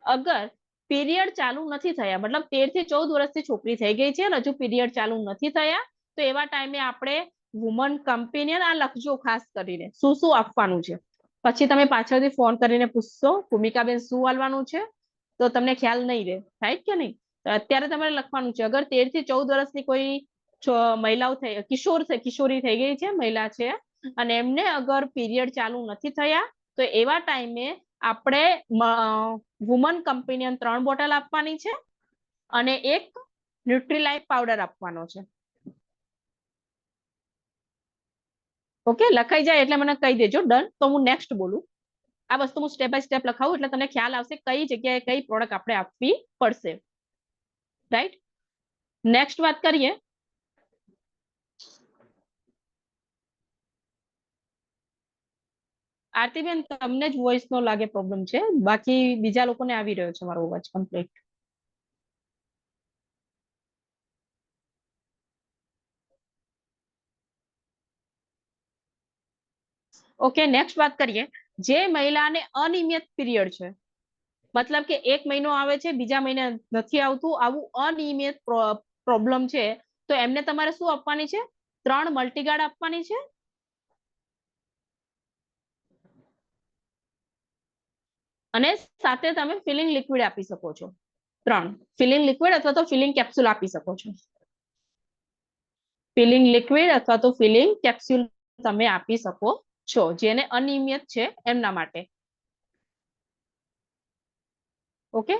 અગર પીરિયડ ચાલુ નથી થયા, મતલબ 13 થી 14 વર્ષથી છોકરી થઈ ગઈ છે અને હજુ પીરિયડ ચાલુ નથી થયા, તો એવા ટાઈમે આપણે વુમન કમ્પેનિયન આ લખજો ખાસ કરીને શું શું આપવાનું છે. પછી તમે પાછળથી ફોન કરીને પૂછશો ભૂમિકાબેન શું આલવાનું છે, તો તમને ખ્યાલ નહીં રહે, રાઈટ કે નહીં? અત્યારે તમારે લખવાનું છે. અગર 13 થી 14 વર્ષની કોઈ મહિલાઓ કિશોરી થઈ ગઈ છે, મહિલા છે, અને એમને અગર પીરિયડ ચાલુ નથી થયા, તો એવા ટાઈમે આપણે વુમન કમ્પેનિયન 3 બોટલ આપવાની છે અને એક ન્યુટ્રીલાઇફ પાવડર આપવાનો છે. ઓકે, લખાઈ જાય એટલે મને કહી દેજો ડન, તો હું નેક્સ્ટ બોલું. આ વસ્તુ હું સ્ટેપ બાય સ્ટેપ લખાવું એટલે તમને ખ્યાલ આવશે કઈ જગ્યાએ કઈ પ્રોડક્ટ આપણે આપવી પડશે, રાઈટ? નેક્સ્ટ વાત કરીએ. આરતીબેન તમને જ વોઇસ નો લાગે પ્રોબ્લેમ છે, બાકી બીજા લોકોને આવી રહ્યો છે મારો અવાજ કમ્પ્લીટ. ઓકે, નેક્સ્ટ વાત કરીએ. જે મહિલાને અનિયમિત પીરિયડ છે, મતલબ કે 1 મહિનો આવે છે બીજા મહિને નથી આવતું, આવું અનિયમિત પ્રોબ્લેમ છે, તો એમને તમારે શું આપવાની છે? 3 મલ્ટીગાર્ડ આપવાની છે અને સાથે તમે ફિલિંગ લિક્વિડ આપી શકો છો. 3 ફિલિંગ લિક્વિડ અથવા તો ફિલિંગ કેપ્સ્યુલ આપી શકો છો. ફિલિંગ લિક્વિડ અથવા તો ફિલિંગ કેપ્સ્યુલ તમે આપી શકો છો, જેને અનિયમિત છે એમના માટે. ઓકે,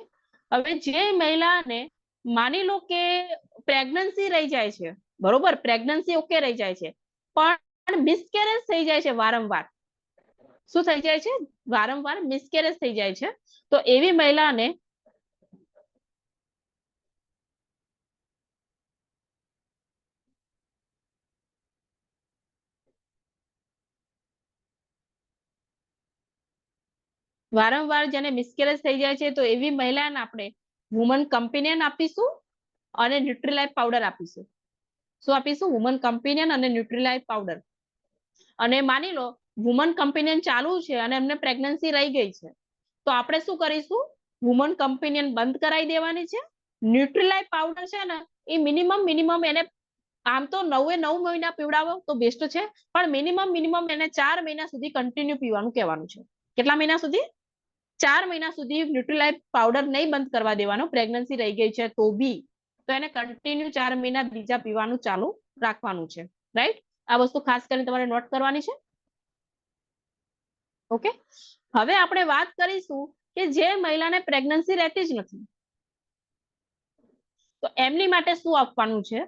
હવે જે મહિલાને માની લો કે પ્રેગ્નન્સી રહી જાય છે, બરોબર, પ્રેગ્નન્સી ઓકે રહી જાય છે, પણ મિસકેરેજ થઈ જાય છે વારંવાર. શું થઈ જાય છે? વારંવાર મિસકેરેજ થઈ જાય છે. તો એવી મહિલાને વારંવાર જેને મિસકેરેજ થઈ જાય છે તો એવી મહિલાને આપણે વુમન કમ્પેનિયન આપીશું અને ન્યુટ્રીલાઇફ પાવડર આપીશું. શું આપીશું? વુમન કમ્પેનિયન અને ન્યુટ્રીલાઇફ પાવડર. અને માની લો વુમન કમ્પેનિયન ચાલુ છે અને એમને પ્રેગ્નન્સી રહી ગઈ છે, તો આપણે શું કરીશું? વુમન કમ્પેનિયન બંધ કરાવી દેવાની છે. ન્યુટ્રીલાઇફ પાવડર છે ને એ મિનિમમ એને આમ તો 9 મહિના પીવડાવો તો બેસ્ટ છે, પણ મિનિમમ એને 4 મહિના સુધી કન્ટિન્યુ પીવાનું કહેવાનું છે. કેટલા મહિના સુધી? 4 મહિના સુધી ન્યુટ્રીલાઇફ પાવડર નહીં બંધ કરવા દેવાનો. પ્રેગ્નન્સી રહી ગઈ છે તો બી તો એને કન્ટિન્યુ 4 મહિના બીજા પીવાનું ચાલુ રાખવાનું છે. રાઈટ? આ વસ્તુ ખાસ કરીને તમારે નોટ કરવાની છે. ઓકે, હવે આપણે વાત કરીશું કે જે મહિલાને પ્રેગ્નન્સી રહેતી જ નથી, તો એમની માટે શું આપવાનું છે?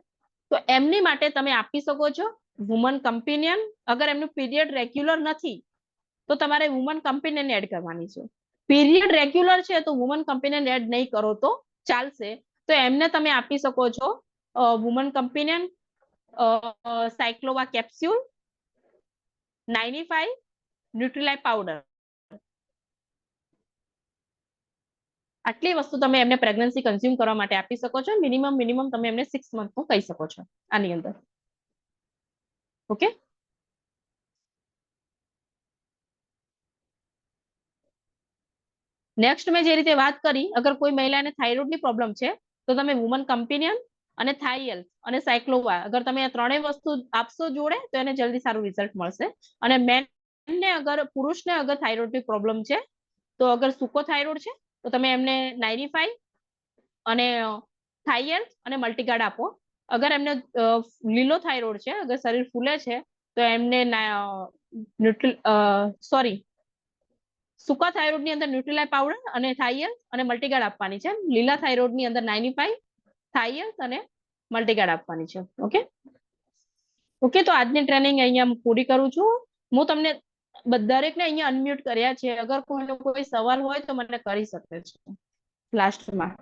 તો એમની માટે તમે આપી શકો છો વુમન કમ્પેનિયન. અગર એમનું પીરિયડ રેગ્યુલર નથી તો તમારે વુમન કમ્પેનિયન એડ કરવાની છે. પીરિયડ રેગ્યુલર છે તો વુમન કમ્પેનિયન એડ નહીં કરો તો ચાલશે. તો એમને તમે આપી શકો છો woman companion, સાયક્લોવા capsule, 95 Nutrilife powder. આટલી વસ્તુ તમે એમને પ્રેગ્નન્સી કન્ઝ્યુમ કરવા માટે આપી શકો છો. મિનિમમ તમે એમને 6 મંથનું કહી શકો છો આની અંદર. ઓકે, નેક્સ્ટ મેં જે રીતે વાત કરી, અગર કોઈ મહિલાને થાઇરોઇડની પ્રોબ્લેમ છે તો તમે વુમન કમ્પેનિયન અને થાઇએલ અને સાયક્લોવા, અગર તમે આ ત્રણેય વસ્તુ આપશો જોડે તો એને જલ્દી સારું રિઝલ્ટ મળશે. અને મેનને અગર પુરુષને અગર થાઇરોઇડની પ્રોબ્લેમ છે તો અગર સૂકો થાઇરોઇડ છે તો તમે એમને 95 અને થાઇએલ અને મલ્ટીગાર્ડ આપો. અગર એમને લીલો થાઇરોઇડ છે, અગર શરીર ફૂલે છે તો એમને સોરી સૂકા થાઇરોઇડ ની અંદર ન્યુટ્રીલાઇફ પાવડર અને થાઇએલ અને મલ્ટીગાર્ડ આપવાની છે. લીલા થાઇરોઇડ ની અંદર 95 થાઇએલ અને મલ્ટીગાર્ડ આપવાની છે. ઓકે ઓકે, તો આજની ટ્રેનિંગ અહીંયા પૂરી કરું છું. હું તમને દરેકને અહીંયા અનમ્યુટ કર્યા છે. અગર કોઈનો કોઈ સવાલ હોય તો મને કરી શકે છે લાસ્ટમાં.